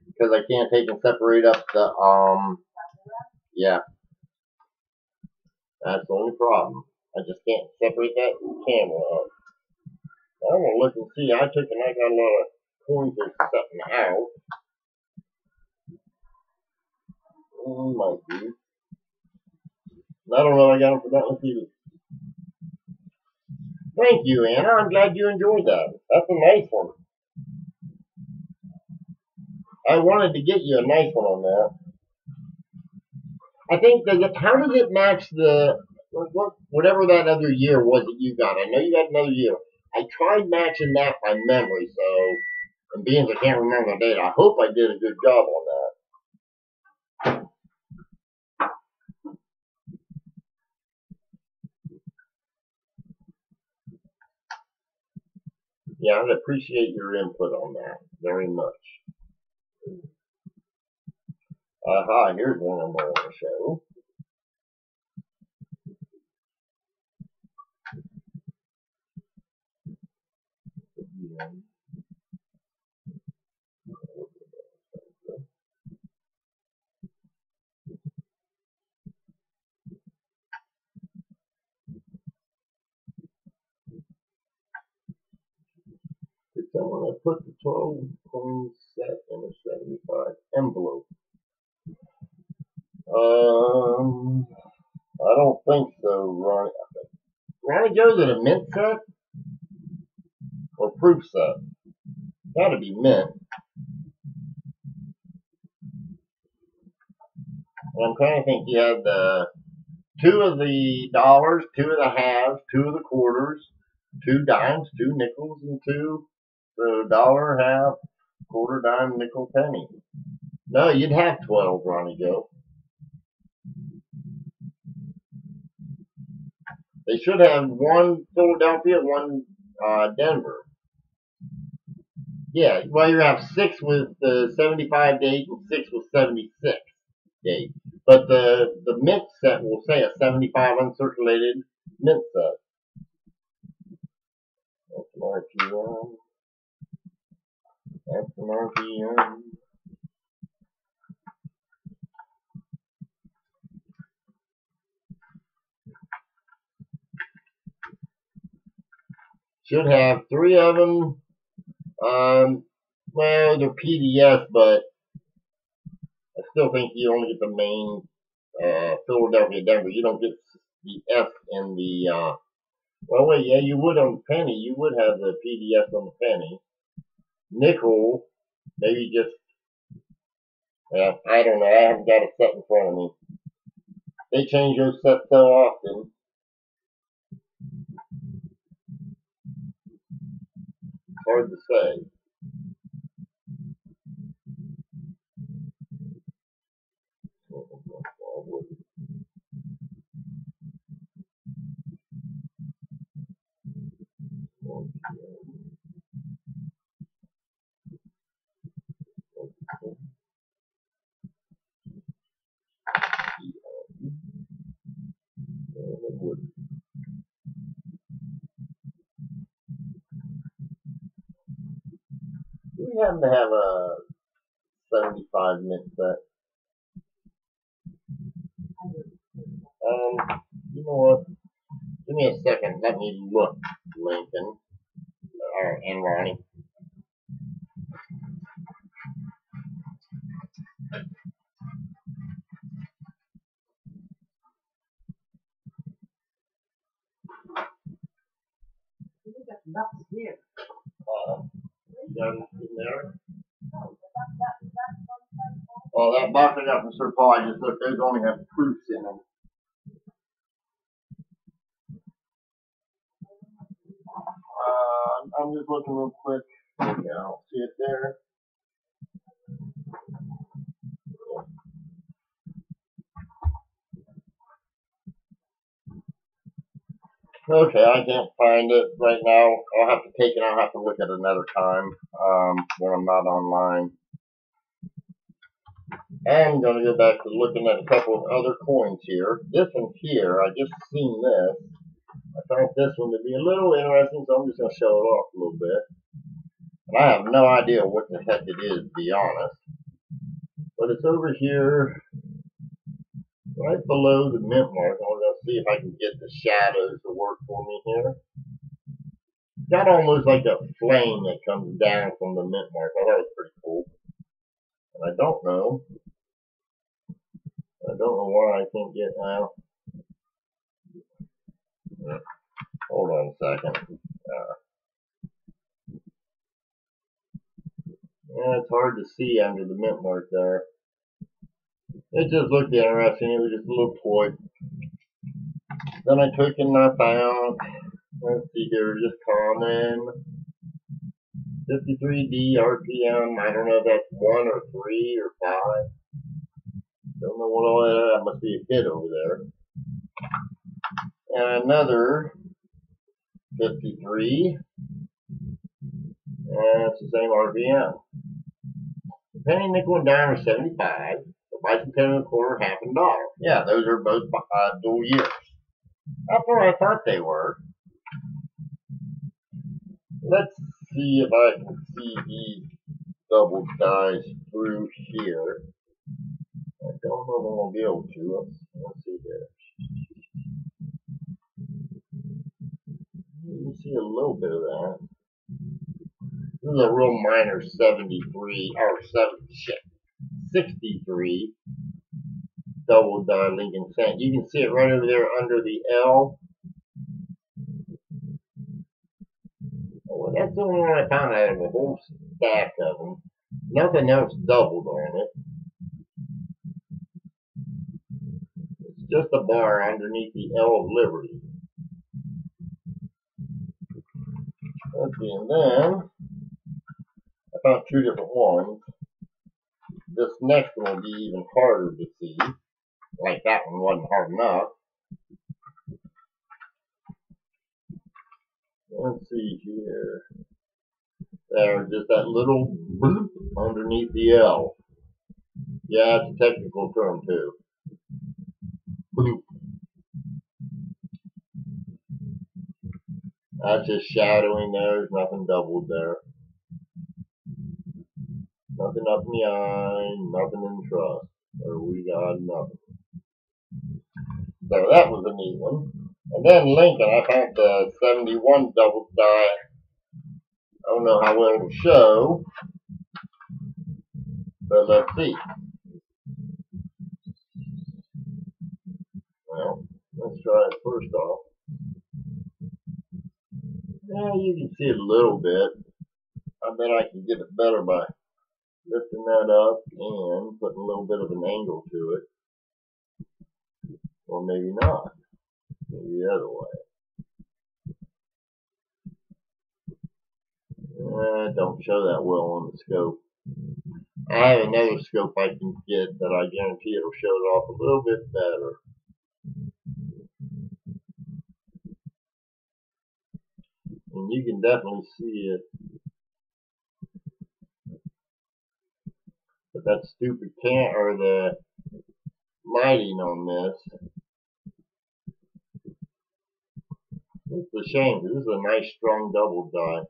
[SPEAKER 1] because I can't take and separate up the yeah, that's the only problem. I just can't separate that camera up. I'm gonna look and see. I got a lot of coins that's setting out. Might be. I don't know. I got them for that one too. Thank you, Anna. I'm glad you enjoyed that. That's a nice one. I wanted to get you a nice one on that. I think how does it match whatever that other year was that you got? I know you got another year. I tried matching that by memory, so and being I can't remember the date, I hope I did a good job on that. Yeah, I'd appreciate your input on that very much. Aha, here's one I'm going to show. I'm going to put the 12 coin set in a 75 envelope. I don't think so, Ronnie. Ronnie Joe's in a mint set or proof set? Gotta be mint. And I'm trying to think. He had two of the dollars, two of the halves, two of the quarters, two dimes, two nickels, and two the dollar, half, quarter, dime, nickel, penny. No, you'd have 12, Ronnie Joe. They should have one Philadelphia, one Denver. Yeah, well, you have 6 with the 75 date and 6 with 76 date. But the mint set will say a 75 uncirculated mint set. That's an RPM. That's an RPM. Should have 3 of them. Well, they're PDF, but I still think you only get the main Philadelphia, Denver. You don't get the F in the. Well, wait, yeah, you would on the penny. You would have the PDF on the penny. Nickel, maybe just. I don't know. I haven't got it set in front of me. They change those sets so often. It's hard to say. Do we happen to have a 75 mint set? You know what? Give me a second. Let me look, Lincoln. And Ronnie.
[SPEAKER 2] That's here.
[SPEAKER 1] You got it in there? Well, that box I got from Sir Paul, I just looked, those only have proofs in them. I'm just looking real quick. Yeah, I'll see it there. Okay, I can't find it right now. I'll have to take it. I'll have to look at it another time when I'm not online. I'm going to go back to looking at a couple of other coins here. This one here, I just seen this. I found this one to be a little interesting, so I'm just going to show it off a little bit. And I have no idea what the heck it is, to be honest. But it's over here, right below the mint mark. I'm going to see if I can get the shadows to work for me here. It's got almost like a flame that comes down from the mint mark. I thought it was pretty cool. And I don't know why I can't get out. Hold on a second. Yeah, it's hard to see under the mint mark there. It just looked interesting. It was just a little toy. Then I took it and I found, let's see here, just common, 53D RPM. I don't know if that's 1 or 3 or 5. Don't know what all that must be a hit over there. And another 53. And it's the same RPM. The penny, nickel, and dime are 75. The bicentennial and quarter, half and dollar. Yeah, those are both dual years. That's what I thought they were. Let's see if I can see these double dies through here. I don't know if I'm going to be able to. Let's see here. You can see a little bit of that. This is a real minor 73, or 63 double die Lincoln cent. You can see it right over there under the L. Well, that's the only one I found out of a whole stack of them. Nothing else doubled on it. It's just a bar underneath the L of Liberty. Let's see, and then I found 2 different ones. This next one will be even harder to see. Like that one wasn't hard enough. Let's see here. There's just that little bloop underneath the L. Yeah, it's a technical term too. Bloop. That's just shadowing there. There's nothing doubled there. Nothing up in the eye, nothing in the trust. Or we got nothing. So that was a neat one. And then Lincoln, I found the 71 double die. I don't know how well it'll show. But let's see. Well, let's try it first off. Yeah, you can see it a little bit. I bet I can get it better by lifting that up and putting a little bit of an angle to it. Or maybe not. Maybe the other way. Don't show that well on the scope. I have another scope I can get that I guarantee it'll show it off a little bit better. And you can definitely see it. But that stupid or the lighting on this. It's a shame because this is a nice strong double die.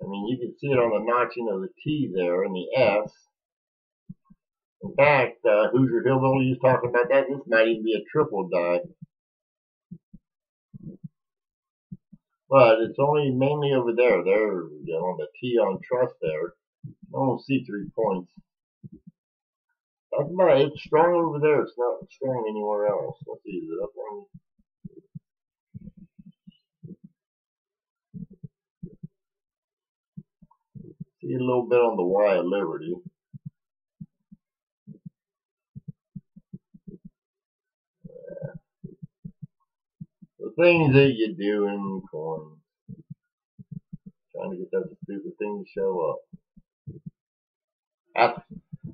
[SPEAKER 1] I mean, you can see it on the notching of the T there and the S. In fact, Hoosier Hillbilly was talking about that. This might even be a triple die. But it's only mainly over there. There we go, on the T on trust there. I don't see 3 points. That's about it. It's strong over there. It's not strong anywhere else. Let's see, is it up on? See a little bit on the Y of Liberty. The things that you do in coins. Trying to get that stupid thing to show up.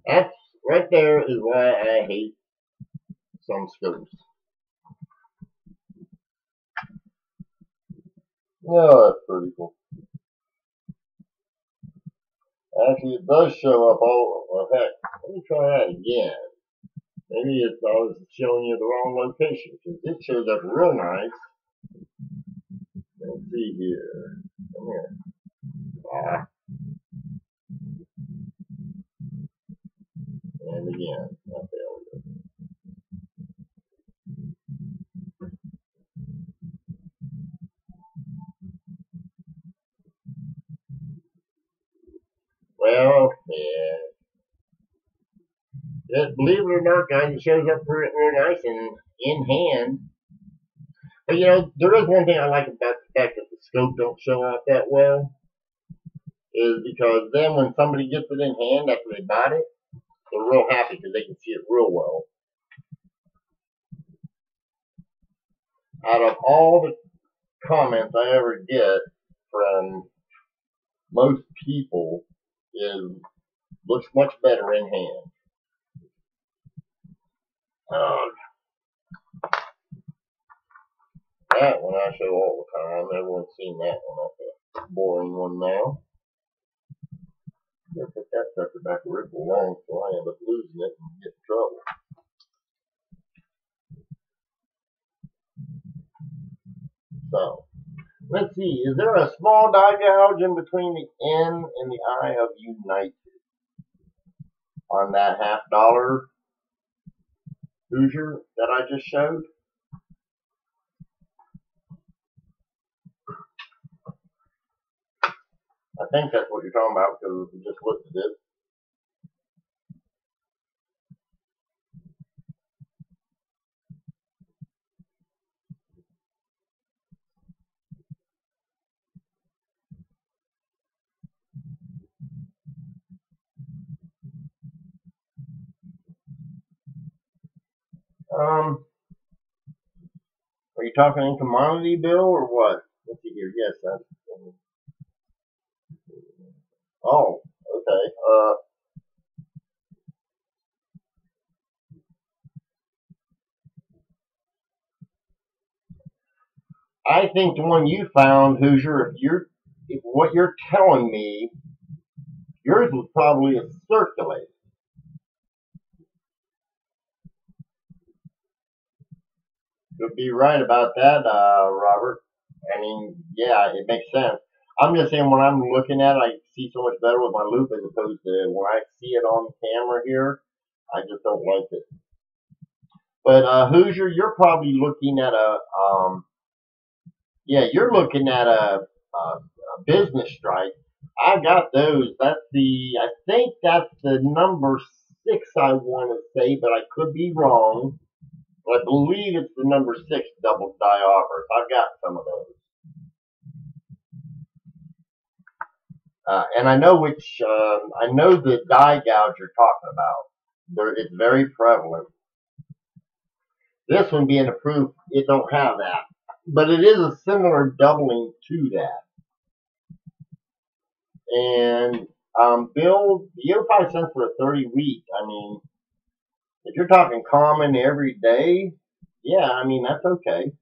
[SPEAKER 1] That's right there is why I hate some scopes. Oh, that's pretty cool. Actually, it does show up all. Well, heck, let me try that again. Maybe it's I was showing you the wrong location because it shows up real nice. Let's see here. Come here. Ah. And again. Okay, there we go. Well, yeah. Believe it or not, guys, it shows up very nice and in hand. But you know, there is one thing I like about the fact that the scope don't show up that well, is because then when somebody gets it in hand after they bought it, they're real happy because they can see it real well. Out of all the comments I ever get from most people is looks much better in hand. That one I show all the time. Everyone's seen that one. That's a boring one now. Better put that sucker back a ripple long so I end up losing it and get in trouble. So, let's see. Is there a small die gouge in between the N and the I of United on that $50 Hoosier that I just showed? I think that's what you're talking about because we just looked at it. Are you talking in commodity, Bill, or what? Let's see here. Yes, that's. Oh, okay. I think the one you found, Hoosier, if what you're telling me, yours was probably a circulated. Could be right about that, Robert. I mean, yeah, it makes sense. I'm just saying when I'm looking at it, I see so much better with my loupe as opposed to when I see it on camera here. I just don't like it. But Hoosier, you're probably looking at you're looking at a business strike. I got those. I think that's the number 6 I want to say, but I could be wrong. I believe it's the number 6 double die offers. I've got some of those. And I know I know the die gouge you're talking about. It's very prevalent. This one being approved, it don't have that. But it is a similar doubling to that. And Bill, the 05 cents for a 30 week, I mean, if you're talking common every day, yeah, I mean, that's okay.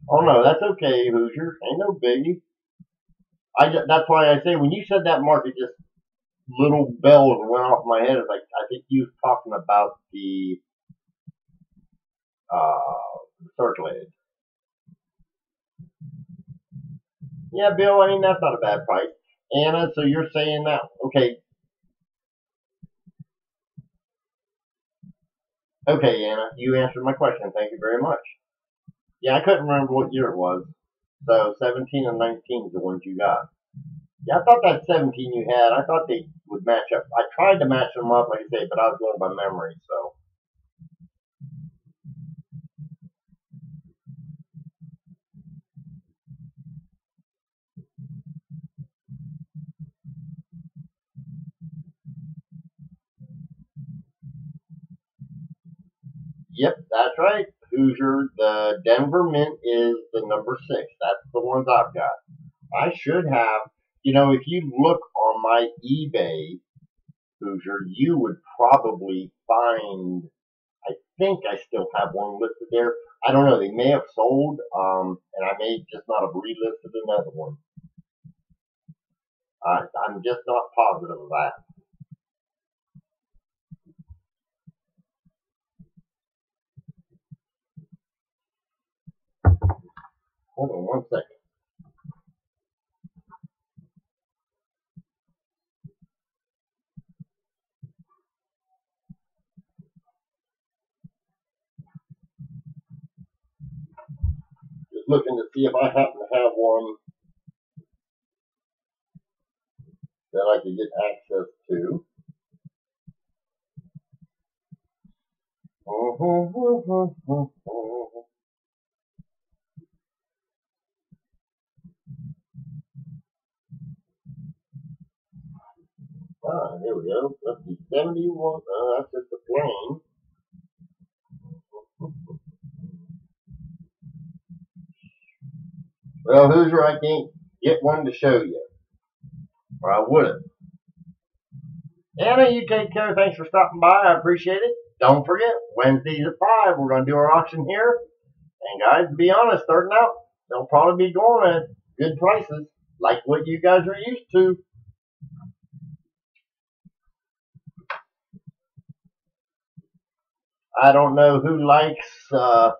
[SPEAKER 1] Oh, no, that's okay, Hoosier. Ain't no biggie. That's why I say when you said that market, just little bells went off my head. It's like, I think you was talking about the circulated. Yeah, Bill, I mean, that's not a bad price. Anna, so you're saying that, okay. Okay, Anna, you answered my question. Thank you very much. Yeah, I couldn't remember what year it was. So 17 and 19 is the ones you got. Yeah, I thought that 17 you had, I thought they would match up. I tried to match them up, like I say, but I was going by memory, so. Yep, that's right. Hoosier, the Denver Mint is the number 6. That's the ones I've got. I should have, if you look on my eBay, Hoosier, you would probably find, I think I still have one listed there. I don't know, they may have sold, and I may just not have relisted another one. I'm just not positive of that. Hold on one second. Just looking to see if I happen to have one that I could get access to. Here we go. Let's see, 71. That's just the plain. Well, Hoosier, I can't get one to show you, or I would have. Anna, you take care. Thanks for stopping by. I appreciate it. Don't forget, Wednesdays at 5, we're going to do our auction here. And guys, to be honest, starting out, they'll probably be going at good prices, like what you guys are used to. I don't know who likes, the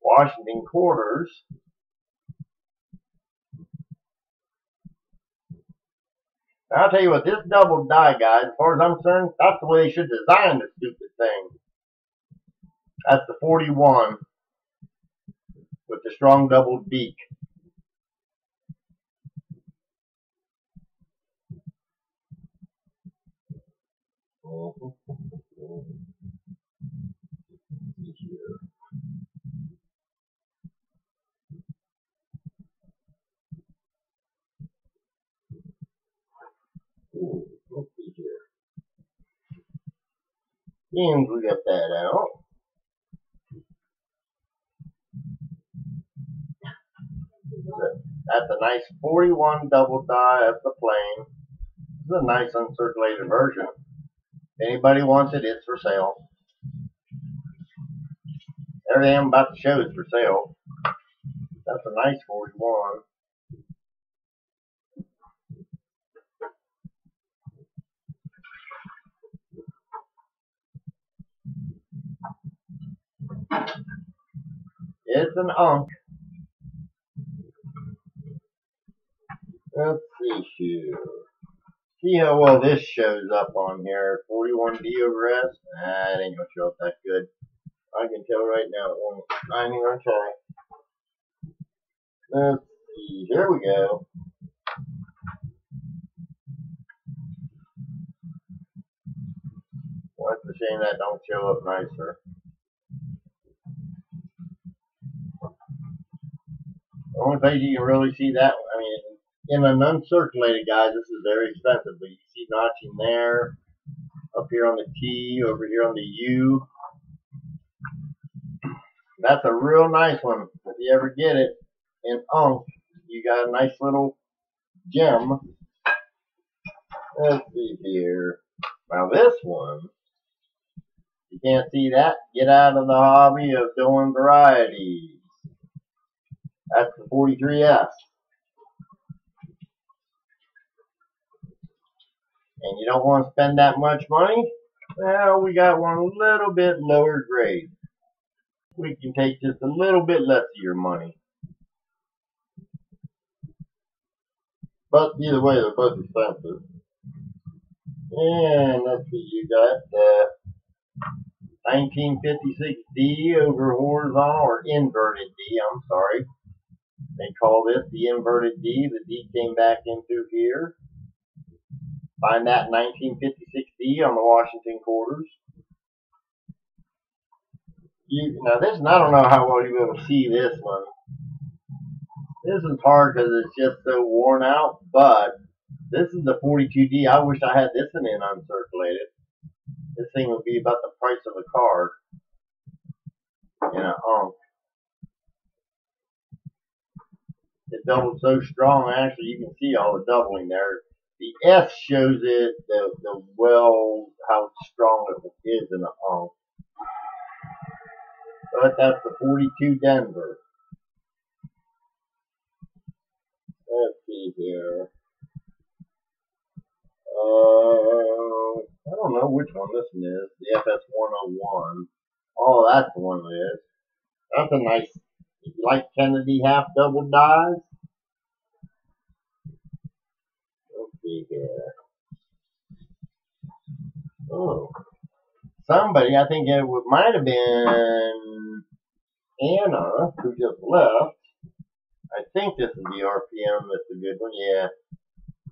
[SPEAKER 1] Washington quarters. Now, I'll tell you what, this double die, guys, as far as I'm concerned, that's the way they should design this stupid thing. That's the 41 with the strong double beak. Let's see here. And we got that out. That's a nice 41 double die. That's the plain. This is a nice uncirculated version. If anybody wants it, it's for sale. Everything I'm about to show is for sale. That's a nice 41. It's an unk. Let's see here. See how well this shows up on here. 41 over S. It ain't gonna show up that good. I can tell right now it won't. I ain't gonna try. Let's see. Here we go. Well, it's a shame that don't show up nicer. The only place you can really see that, I mean, in an uncirculated, guys, this is very expensive, but you see notching there, up here on the T, over here on the U. That's a real nice one. If you ever get it in unk, you got a nice little gem. Let's see here. Now this one, you can't see that. Get out of the hobby of doing varieties. That's the 43S. And you don't want to spend that much money? Well, we got one a little bit lower grade. We can take just a little bit less of your money. But either way, they're both expensive. And let's see, you got the 1956D over horizontal, or inverted D, I'm sorry. They call this the inverted D. The D came back in through here. Find that 1956D on the Washington quarters. Now this, I don't know how well you'll be able to see this one. This is hard because it's just so worn out, but This is the 42D. I wish I had this one in uncirculated. This thing would be about the price of a car in a hunk. It doubled so strong, actually, you can see all the doubling there. The S shows it, how strong it is in a hunk. But that's the 42 Denver. Let's see here. I don't know which one this one is. The FS101. Oh, that's the one it is. That's a nice, if you like Kennedy half double dies. Let's see here. Oh, somebody, I think it might have been Anna, who just left. I think this is the RPM that's a good one. Yeah,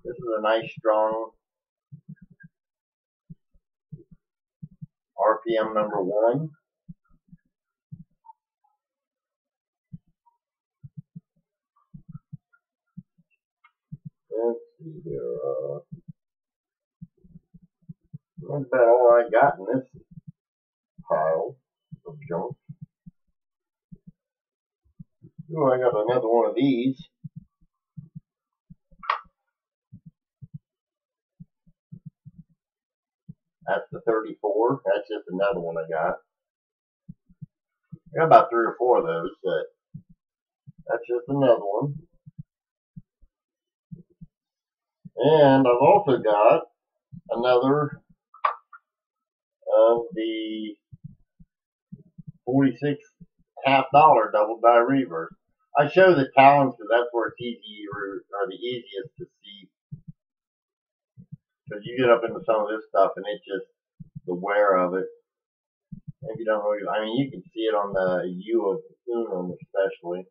[SPEAKER 1] this is a nice strong RPM number 1. Let's see here. That's about all I got in this pile of junk. Oh, I got another one of these. That's the 34. That's just another one I got. I got about 3 or 4 of those, but that's just another one. And I've also got another of the 46 $half double die reverse. I show the talons because that's where it's the easiest to see. Because you get up into some of this stuff and it's just the wear of it. If you don't really, I mean, you can see it on the U of Unum especially.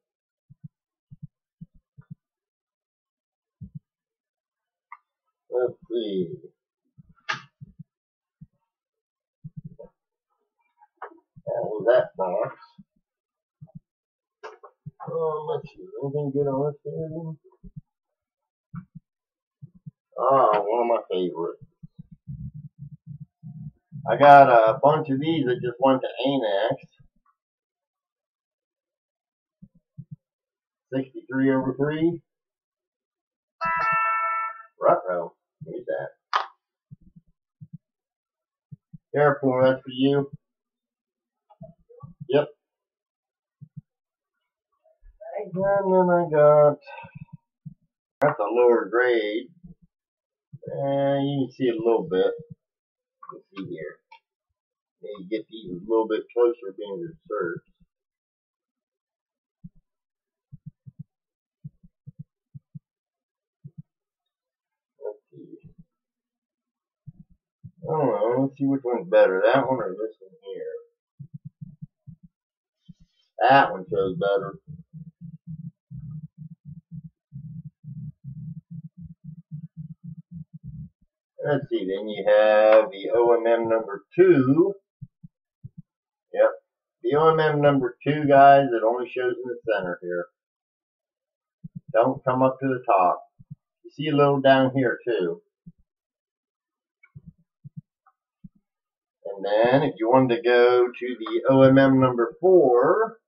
[SPEAKER 1] Let's see. That was that box. Let's see. Anything good on this here? One of my favorites. I got a bunch of these that just went to ANAX. 63/3. Ruh-roh. Who's that? Careful, that's for you. Yep. And then I got, that's a lower grade. And you can see it a little bit. You can see here. You get these a little bit closer being researched. Let's see. I don't know. Let's see which one's better. That one or this one here. That one shows better. Let's see. Then you have the OMM number 2. Yep. The OMM number 2, guys, it only shows in the center here. Don't come up to the top. You see a little down here too. And then if you wanted to go to the OMM number 4,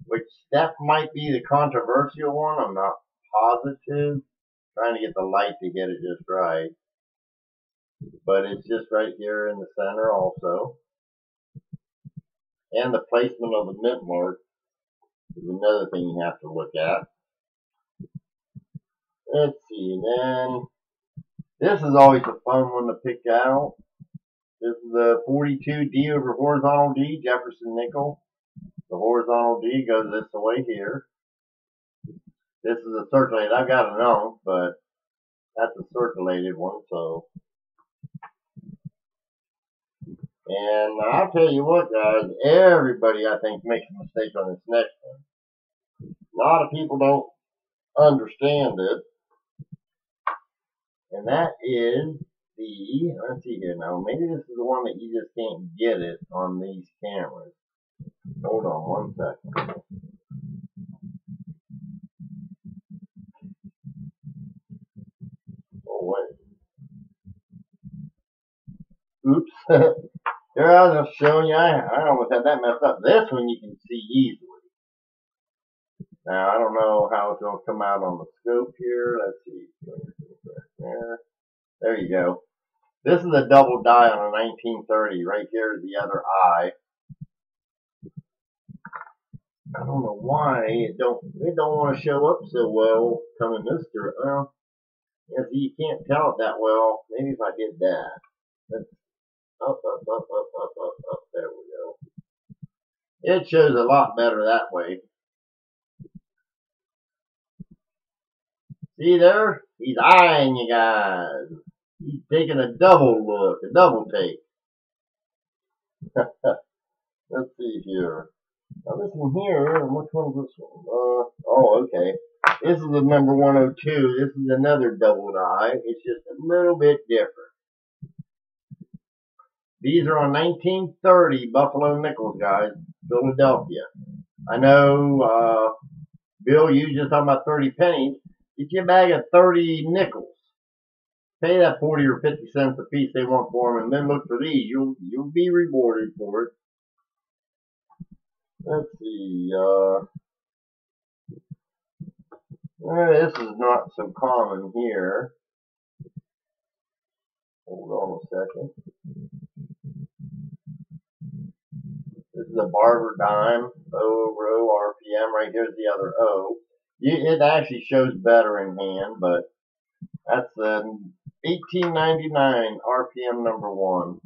[SPEAKER 1] which that might be the controversial one, I'm not positive. Trying to get the light to get it just right. But it's just right here in the center also. And the placement of the mint mark is another thing you have to look at. Let's see, and then this is always a fun one to pick out. This is the 42D over horizontal D, Jefferson nickel. The horizontal D goes this way here. This is a circulated. I've got an ounce, but that's a circulated one, so. And I'll tell you what, guys, everybody, I think, makes a mistake on this next one. A lot of people don't understand it. And that is the, let's see here now, maybe this is the one that you just can't get it on these cameras. Hold on 1 second. Oh, wait. Oops. Here I was just showing you. I almost had that messed up. This one you can see easily. Now I don't know how it's going to come out on the scope here. Let's see. There you go. This is a double die on a 1930. Right here is the other eye. I don't know why it don't want to show up so well coming this through. Well, yeah, see, you can't tell it that well. Maybe if I did that. That's up, up, up, up, up, up, up. There we go. It shows a lot better that way. See there? He's eyeing you guys. He's taking a double look, a double take. Let's see here. Now this one here, which one's this one? Oh, okay. This is the number 102. This is another double die. It's just a little bit different. These are on 1930 Buffalo nickels, guys. Philadelphia. I know, Bill, you just talking about 30 pennies. Get you a bag of 30 nickels. Pay that 40 or 50 cents a piece they want for them, and then look for these. You'll be rewarded for it. Let's see. This is not so common here. Hold on a second. This is a barber dime, O over O RPM. Right here's the other O. It actually shows better in hand, but that's the 1899 RPM number 1.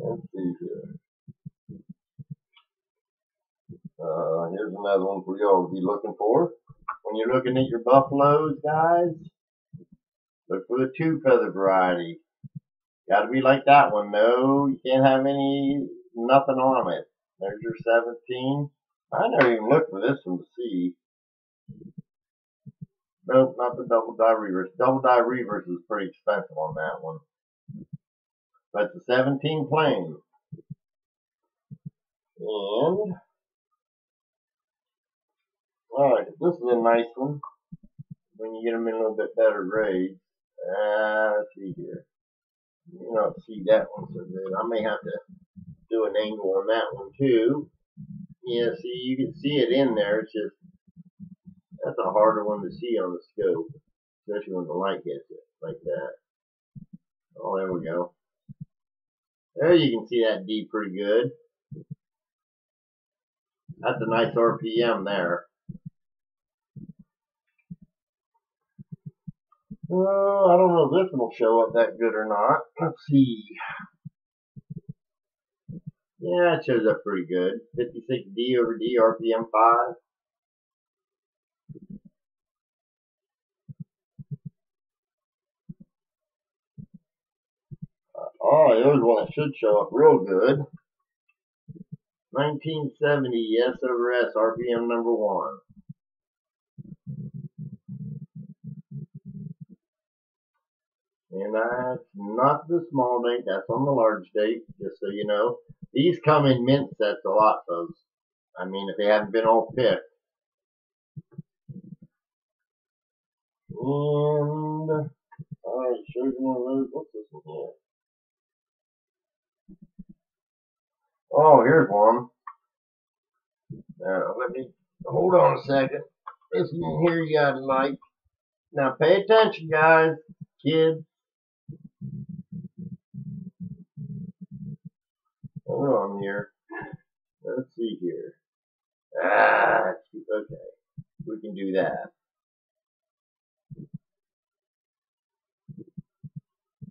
[SPEAKER 1] Let's see here. Here's another one for y'all to be looking for. When you're looking at your buffaloes, guys, look for the 2-feather variety. Got to be like that one. No, you can't have nothing on it. There's your 17. I never even looked for this one to see. Nope, not the double die reverse. Double die reverse is pretty expensive on that one. But the 17 plain. And, alright, this is a nice one. When you get them in a little bit better grades. Let's see here. You don't see that one so good. I may have to do an angle on that one too. Yeah, see, you can see it in there. It's just, that's a harder one to see on the scope. Especially when the light hits it like that. Oh, there we go. There you can see that D pretty good. That's a nice RPM there. Well, I don't know if this one will show up that good or not. Let's see. Yeah, it shows up pretty good. 56D over D, RPM 5. Oh, there's one that should show up real good. 1970 S over S, RPM number 1. And that's not the small date, that's on the large date, just so you know. These come in mint sets a lot, folks. I mean, if they haven't been all picked. And, alright, shows you one of those. What's this one here? Oh, here's one. Now, let me, hold on a second. This one here you gotta like. Now, pay attention, guys, kids. Hold on here. Let's see here. Okay. We can do that.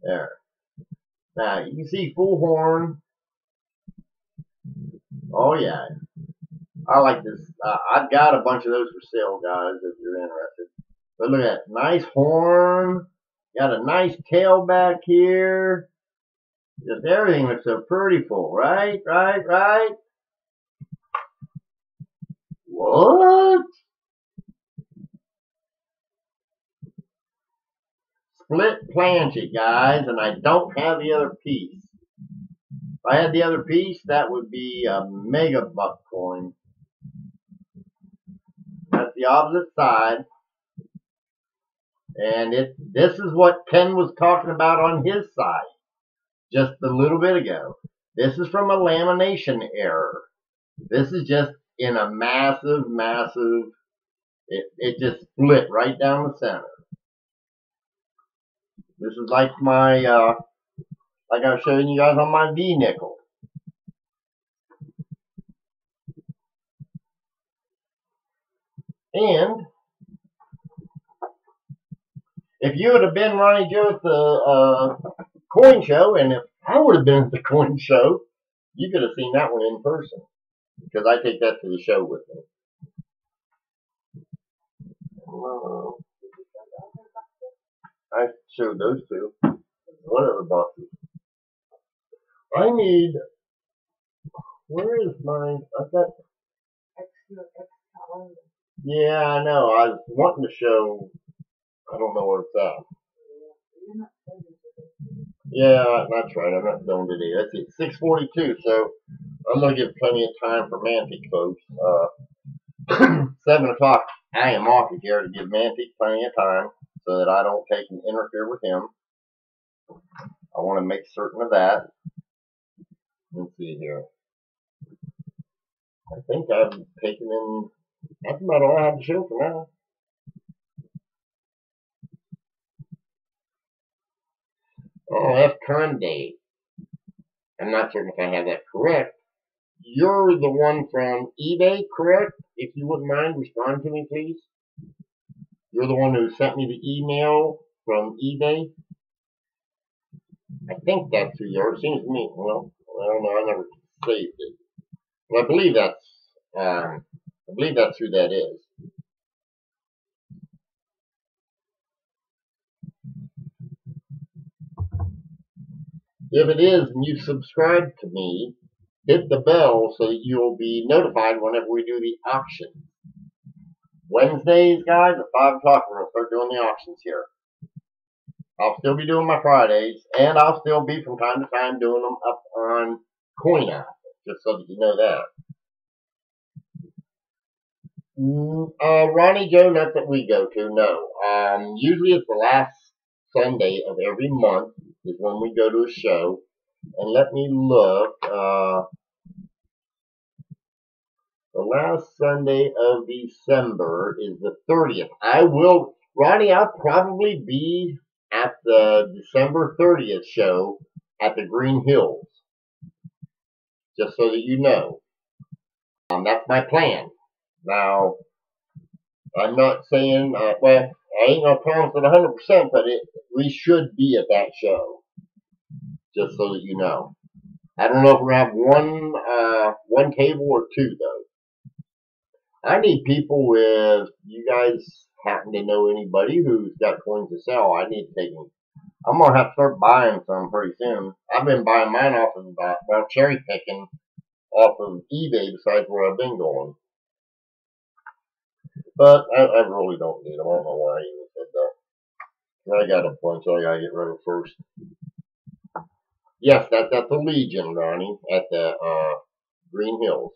[SPEAKER 1] There. Now, you can see full horn. Oh, yeah. I like this. I've got a bunch of those for sale, guys, if you're interested. But look at that. Nice horn. Got a nice tail back here. Just everything looks so pretty full. Right? What? Split planchet, guys, and I don't have the other piece. If I had the other piece, that would be a mega buck coin. That's the opposite side. And this is what Ken was talking about on his side just a little bit ago. This is from a lamination error. This is just in a massive, it just split right down the center. This is like my, like I was showing you guys on my V-nickel. And if you would have been Ronnie Joe at the coin show, and if I would have been at the coin show, you could have seen that one in person. Because I take that to the show with me. I showed those two. Whatever boxes. I need. Where is my? I've got. Yeah, I know. I was wanting to show. I don't know where it's at. Yeah, that's right. I'm not done today. That's it. 6:42. So I'm gonna give plenty of time for Mantic folks. 7 o'clock. I am off here to give Mantic plenty of time so that I don't take and interfere with him. I want to make certain of that. Let's see here. I think I've taken in. That's about all I have to show for now. Oh, F. Conde. I'm not certain if I have that correct. You're the one from eBay, correct? If you wouldn't mind, respond to me, please. You're the one who sent me the email from eBay. I think that's who you are. It seems to me. Well, I don't know. I never saved it. But I believe that's who that is. If it is and you subscribe to me, hit the bell so that you'll be notified whenever we do the auction. Wednesdays, guys, at 5 o'clock, we're going to start doing the auctions here. I'll still be doing my Fridays, and I'll still be from time to time doing them up on CoinOp, just so that you know that. Ronnie Joe, not that we go to, no. Usually it's the last Sunday of every month is when we go to a show. And let me look. The last Sunday of December is the 30th. Ronnie, I'll probably be at the December 30th show at the Green Hills. Just so that you know. That's my plan. Now, I'm not saying, well, I ain't gonna promise it 100%, but we should be at that show. Just so that you know. I don't know if we're gonna have one table or two though. I need people with, you guys happen to know anybody who's got coins to sell, I need to take them. I'm gonna have to start buying some pretty soon. I've been buying mine off of, cherry picking off of eBay besides where I've been going. But I really don't need them. I don't know why I even said that. I got a bunch I gotta get rid of first. Yes, that's at the Legion, Ronnie, at the Green Hills.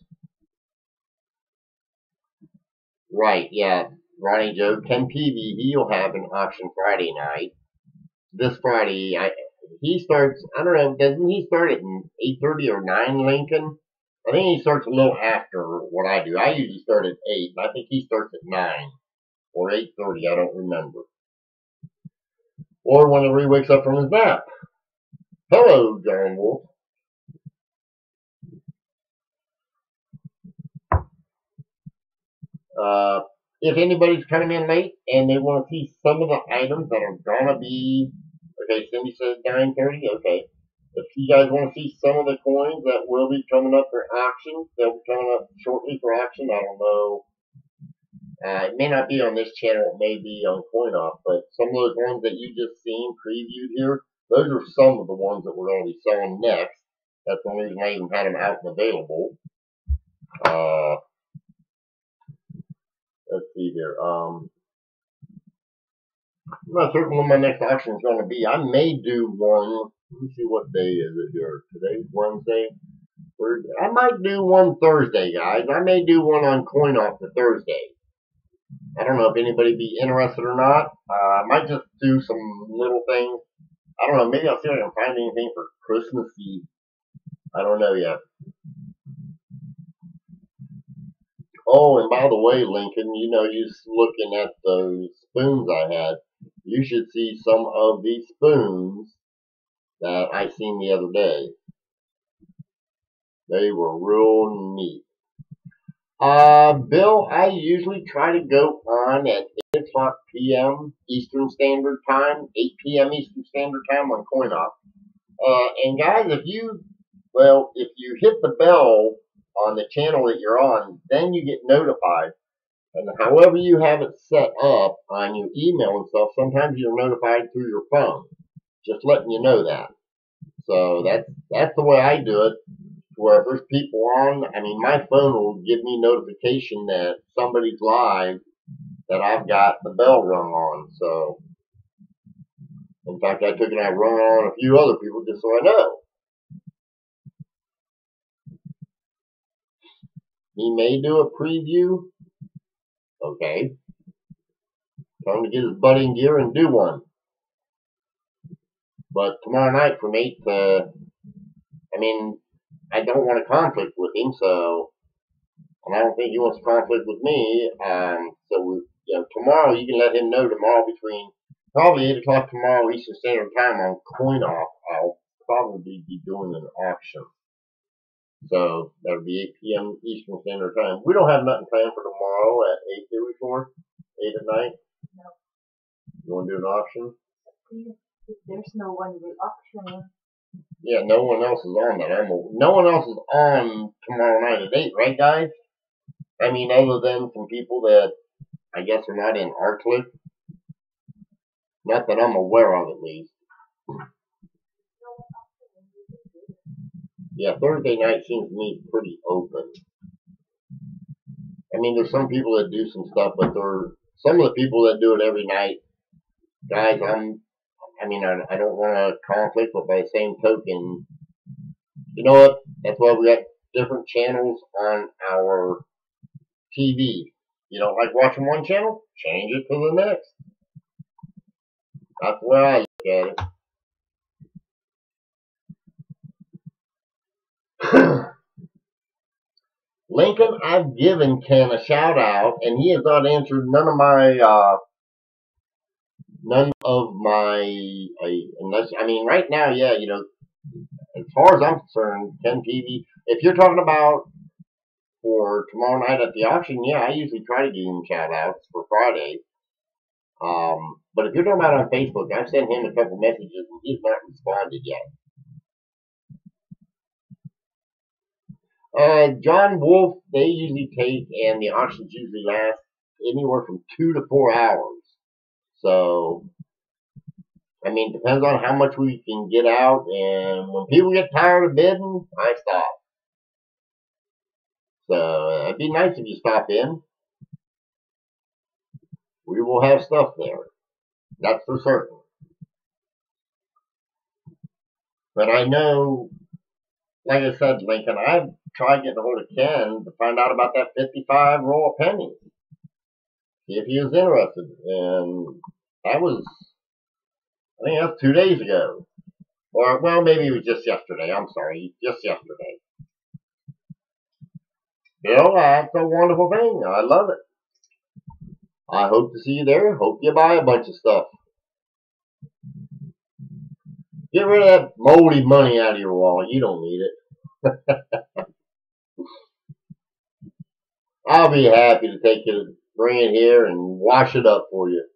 [SPEAKER 1] Right, yeah. Ronnie Joe, Ken Peavy, he'll have an auction Friday night. This Friday, he starts, I don't know, doesn't he start at 8:30 or 9, Lincoln? I think he starts a little after what I do. I usually start at 8, but I think he starts at 9 or 8:30, I don't remember. Or whenever he wakes up from his nap. Hello, John Wolf. If anybody's coming in late and they want to see some of the items that are gonna be, okay, Cindy says 9:30. Okay, if you guys want to see some of the coins that will be coming up for auction, they'll be coming up shortly for auction. I don't know. It may not be on this channel. It may be on CoinOff, but some of those ones that you just seen previewed here, those are some of the ones that we're going to be selling next. That's the reason I even had them out and available. Let's see here. I'm not certain when my next auction is going to be. I may do one. Let me see what day is it here. Today's Wednesday. I might do one Thursday, guys. I may do one on CoinOff for Thursday. I don't know if anybody be interested or not. I might just do some little things. I don't know. Maybe I'll see if I can find anything for Christmassy. I don't know yet. Oh, and by the way, Lincoln, you know, you're looking at those spoons I had. You should see some of these spoons that I seen the other day. They were real neat. Bill, I usually try to go on at 8 o'clock p.m. Eastern Standard Time, 8 p.m. Eastern Standard Time on CoinOp. And guys, if you hit the bell on the channel that you're on, then you get notified. And however you have it set up on your email and stuff, sometimes you're notified through your phone. Just letting you know that. So that's the way I do it. Where if there's people on, I mean, my phone will give me notification that somebody's live, that I've got the bell rung on. So, in fact, I took it and I rung on a few other people just so I know. He may do a preview. Okay. Tell him to get his buddy in gear and do one. But tomorrow night from 8 to, I mean, I don't want to conflict with him, so, and I don't think he wants to conflict with me. So, tomorrow you can let him know tomorrow between probably 8 o'clock tomorrow Eastern Standard Time on CoinOff. I'll probably be doing an auction. So that'll be 8 p.m. Eastern Standard Time. We don't have nothing planned for tomorrow at 8, do we, for 8 at night?
[SPEAKER 2] No.
[SPEAKER 1] You want to do an auction?
[SPEAKER 2] There's no one will auction.
[SPEAKER 1] Yeah, no one else is on that. No one else is on tomorrow night at 8, right, guys? I mean, other than some people that I guess are not in our clique. Not that I'm aware of, at least. Yeah, Thursday night seems to me pretty open. I mean, there's some people that do some stuff, but some of the people that do it every night, guys, I don't want to conflict, but by the same token, you know what? That's why we got different channels on our TV. You don't like watching one channel? Change it to the next. That's the way I look at it. Lincoln, I've given Ken a shout out, and he has not answered none of my, unless, I mean, right now, yeah, you know, as far as I'm concerned, Ken TV, if you're talking about for tomorrow night at the auction, yeah, I usually try to give him shout outs for Friday. But if you're talking about on Facebook, I've sent him a couple messages and he's not responded yet. John Wolf, they usually take, and the auctions usually last anywhere from 2 to 4 hours. So, I mean, depends on how much we can get out, and when people get tired of bidding, I stop. So, it'd be nice if you stop in. We will have stuff there. That's for certain. But I know, like I said, Lincoln, I've tried getting a hold of Ken to find out about that 55 roll of pennies. See if he was interested. And that was, I think that's 2 days ago. Or, well, maybe it was just yesterday. I'm sorry, just yesterday. Bill, that's a wonderful thing. I love it. I hope to see you there. Hope you buy a bunch of stuff. Get rid of that moldy money out of your wallet. You don't need it. I'll be happy to take it, bring it here, and wash it up for you.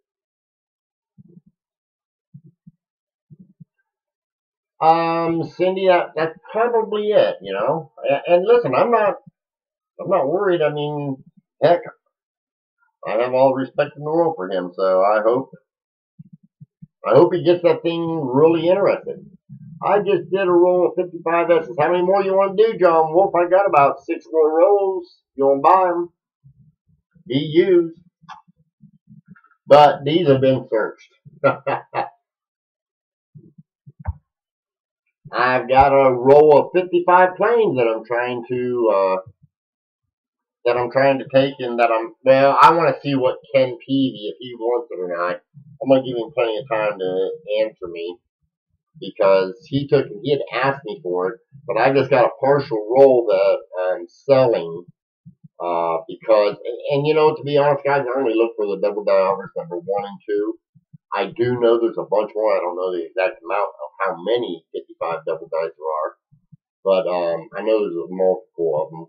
[SPEAKER 1] Cindy, that's probably it, you know. And listen, I'm not worried. I mean, heck, I have all the respect in the world for him, so I hope he gets that thing really interested. I just did a roll of 55 S's. How many more you want to do, John Wolf? I got about 6 more rolls. You want to buy them? Be used. But these have been searched. I've got a roll of 55 planes that I'm trying to that I'm trying to take, and that I want to see what Ken Peavy, if he wants it or not. I'm going to give him plenty of time to answer me, because he had asked me for it, but I just got a partial roll that I'm selling, because, and you know, to be honest, guys, I only look for the double die offers number 1 and 2. I do know there's a bunch more. I don't know the exact amount of how many 55 double dice there are, but I know there's a multiple of them.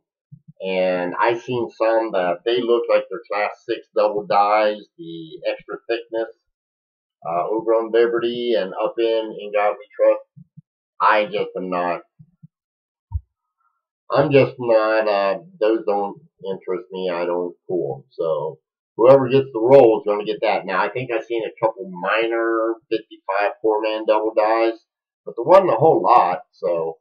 [SPEAKER 1] And I seen some that they look like they're class 6 double dies, the extra thickness, over on Liberty and up in God We Trust. I just am not. I'm just not. Those don't interest me. I don't pull them. So whoever gets the roll is going to get that. Now I think I've seen a couple minor 55 4-man double dies, but there wasn't a whole lot. So,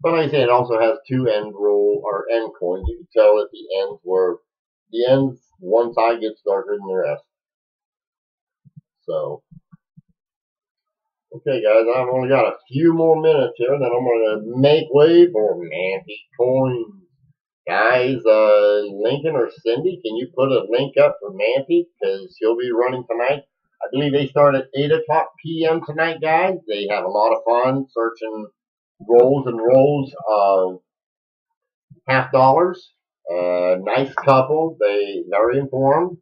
[SPEAKER 1] but like I say, it also has 2 end roll or end coins. You can tell that the ends one side gets darker than the rest. So. Okay, guys, I've only got a few more minutes here, then I'm going to make way for Mantic Coins. Guys, Lincoln or Cindy, can you put a link up for Mantic? Because she'll be running tonight. I believe they start at 8 o'clock p.m. tonight, guys. They have a lot of fun searching rolls and rolls of $50. Nice couple. They very informed.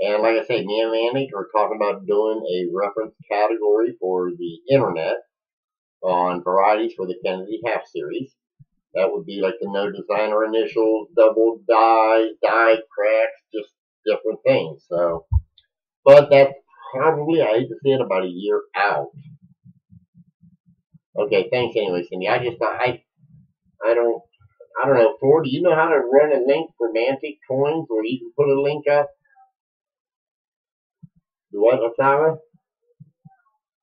[SPEAKER 1] And like I say, me and Mandy are talking about doing a reference category for the internet on varieties for the Kennedy Half Series. That would be like the no designer initials, double die, die cracks, just different things. So, but that's probably, I hate to say it, about a year out. Okay, thanks anyway, Cindy. I just thought, I don't know, Thor, do you know how to run a link for Mantic Coins, or you can put a link up? Do what, Osama?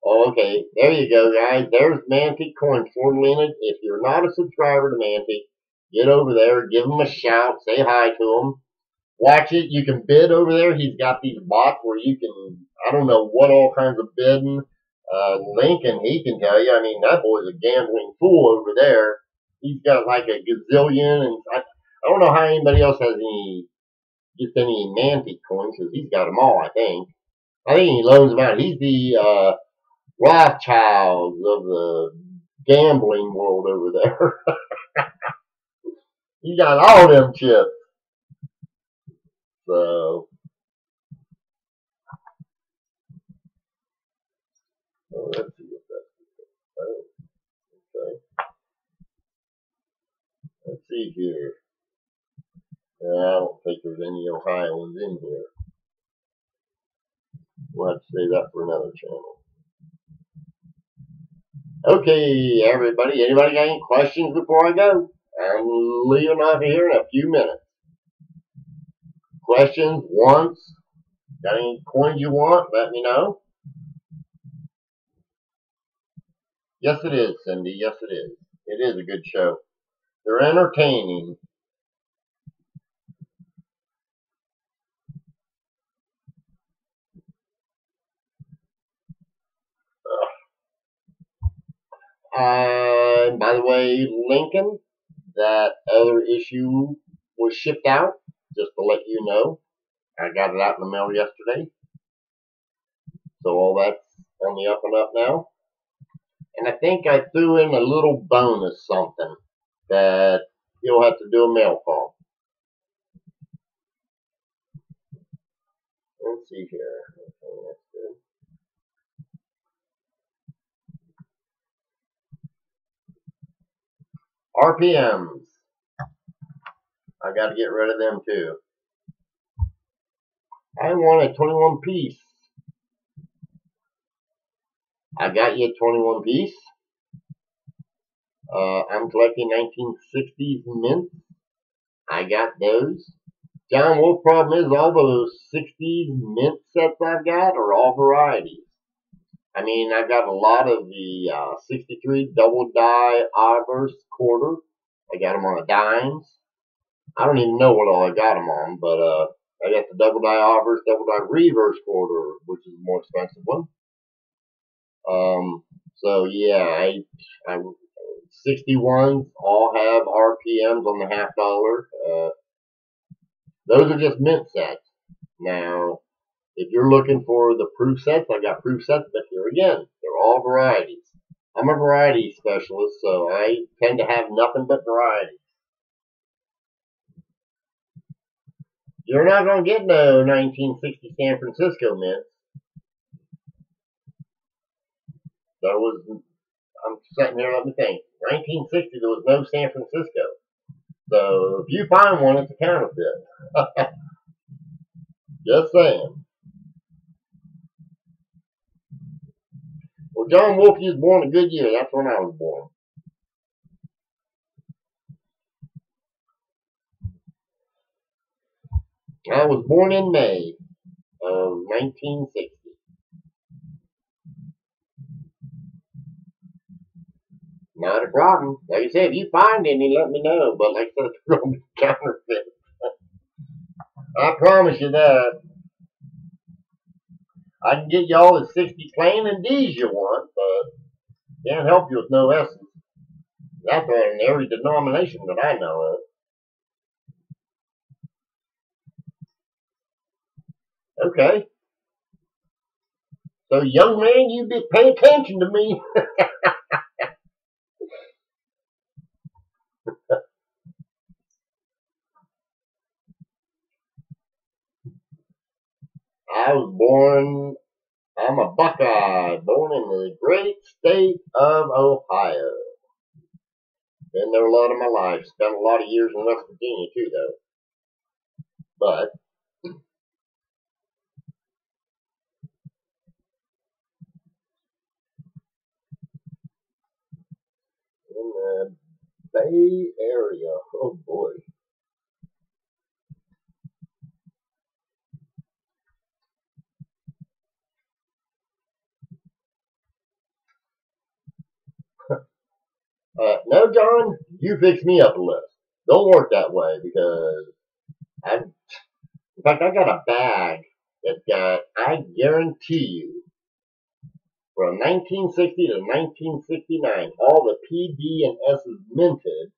[SPEAKER 1] Oh, okay. There you go, guys. There's Mantic Coins for Leonard. If you're not a subscriber to Mantic, get over there, give him a shout, say hi to him. Watch it. You can bid over there. He's got these bots where you can, I don't know what all kinds of bidding. Lincoln, he can tell you. I mean, that boy's a gambling fool over there. He's got like a gazillion, and I don't know how anybody else gets any Mantic Coins, because he's got them all, I think. I think he loans them out. He's the Rothschilds of the gambling world over there. He got all them chips. So, let's see what that's. Oh, okay. Let's see here. I don't think there's any Ohioans in here. We'll have to save that for another channel. Okay, everybody. Anybody got any questions before I go? I'm leaving off here in a few minutes. Questions? Wants? Got any coins you want? Let me know. Yes, it is, Cindy. Yes, it is. It is a good show. They're entertaining. By the way, Lincoln, that other issue was shipped out, just to let you know. I got it out in the mail yesterday. So all that's on the up and up now. And I think I threw in a little bonus something that you'll have to do a mail call. Let's see here. Okay, that's good. RPMs. I got to get rid of them too. I want a 21 piece. I got you a 21 piece. I'm collecting 1960s mints. I got those. John, what problem is all those 60s mint sets I've got are all varieties. I mean, I've got a lot of the 63 double die Ivers quarter. I got them on a dimes. I don't even know what all I got them on, but I got the double die Ivers, double die reverse quarter, which is the more expensive one. So yeah, I 61s all have RPMs on the $50. Those are just mint sets. Now, if you're looking for the proof sets, I've got proof sets, but here again, they're all varieties. I'm a variety specialist, so I tend to have nothing but varieties. You're not going to get no 1960 San Francisco mint. I'm sitting here, let me think. 1960, there was no San Francisco. So if you find one, it's a counterfeit. Just saying. Well, John Wolfe, was born a good year. That's when I was born. I was born in May of 1960. Not a problem. Like I said, if you find any, let me know. But like I said, it's going to be counterfeit. I promise you that. I can get you all the 60 plain and D's you want, but can't help you with no S's. That's on every denomination that I know of. Okay. So, young man, you pay attention to me. I'm a Buckeye, born in the great state of Ohio. Been there a lot of my life. Spent a lot of years in West Virginia, too, though. But in the Bay Area, oh boy. No, John, you fix me up a list. Don't work that way because in fact, I got a bag that got, I guarantee you, from 1960 to 1969, all the P, D, and S's minted.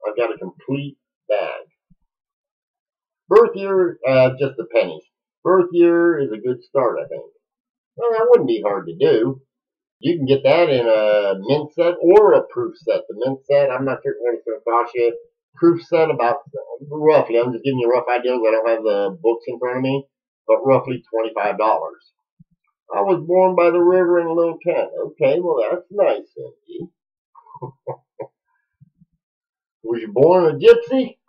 [SPEAKER 1] I've got a complete bag. Birth year, just the pennies. Birth year is a good start, I think. Well, that wouldn't be hard to do. You can get that in a mint set or a proof set. The mint set, I'm not sure what it's going to cost you. Proof set about, roughly, I'm just giving you a rough idea because I don't have the books in front of me, but roughly $25. I was born by the river in a little tent. Okay, well, that's nice, Cindy. Was you born a gypsy?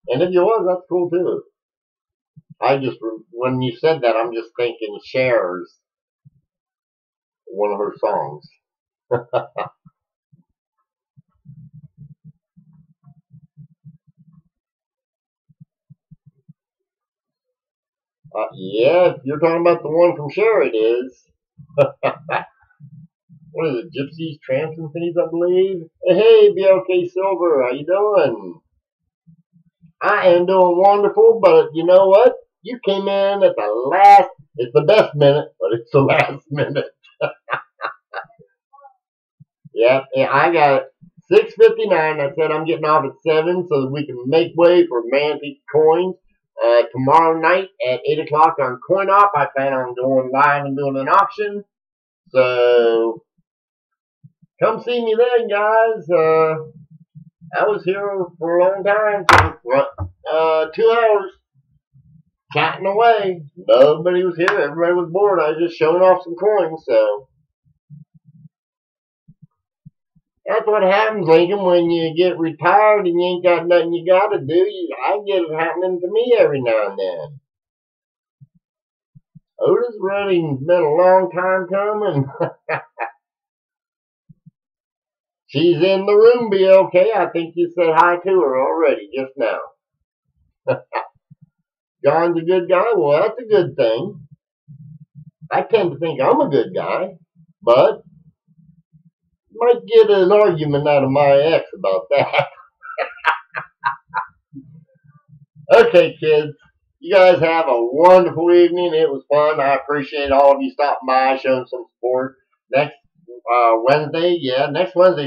[SPEAKER 1] And if you was, that's cool, too. When you said that, I'm just thinking Cher's, one of her songs. Yeah, if you're talking about the one from Cher, it is. What is it, Gypsies, Tramps, and Thieves, I believe? Hey, BLK Silver, how you doing? I am doing wonderful, but you know what? You came in at the last, it's the best minute, but it's the last minute. Yeah, I got 6:59. I said I'm getting off at 7 so that we can make way for Mantic Coins. Tomorrow night at 8 o'clock on Coin Op, I plan on going live and doing an auction. So, come see me then, guys. I was here for a long time. 2 hours. Chatting away. Nobody was here. Everybody was bored. I was just showing off some coins, so. That's what happens, Lincoln, when you get retired and you ain't got nothing you gotta do. I get it happening to me every now and then. Otis Running's been a long time coming. She's in the room, BLK. I think you said hi to her already just now. John's a good guy. Well, that's a good thing. I tend to think I'm a good guy, but might get an argument out of my ex about that. Okay, kids. You guys have a wonderful evening. It was fun. I appreciate all of you stopping by, showing some support. Next Wednesday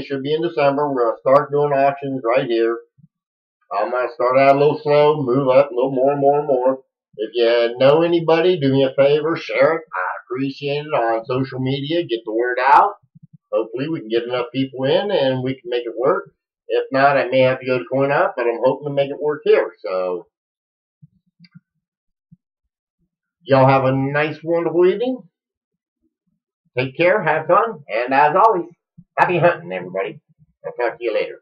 [SPEAKER 1] should be in December. We're going to start doing auctions right here. I'm going to start out a little slow, move up a little more and more and more. If you know anybody, do me a favor, share it. I appreciate it on social media. Get the word out. Hopefully we can get enough people in and we can make it work. If not, I may have to go to Coin Up, but I'm hoping to make it work here. So, y'all have a nice, wonderful evening. Take care, have fun, and as always, happy hunting, everybody. I'll talk to you later.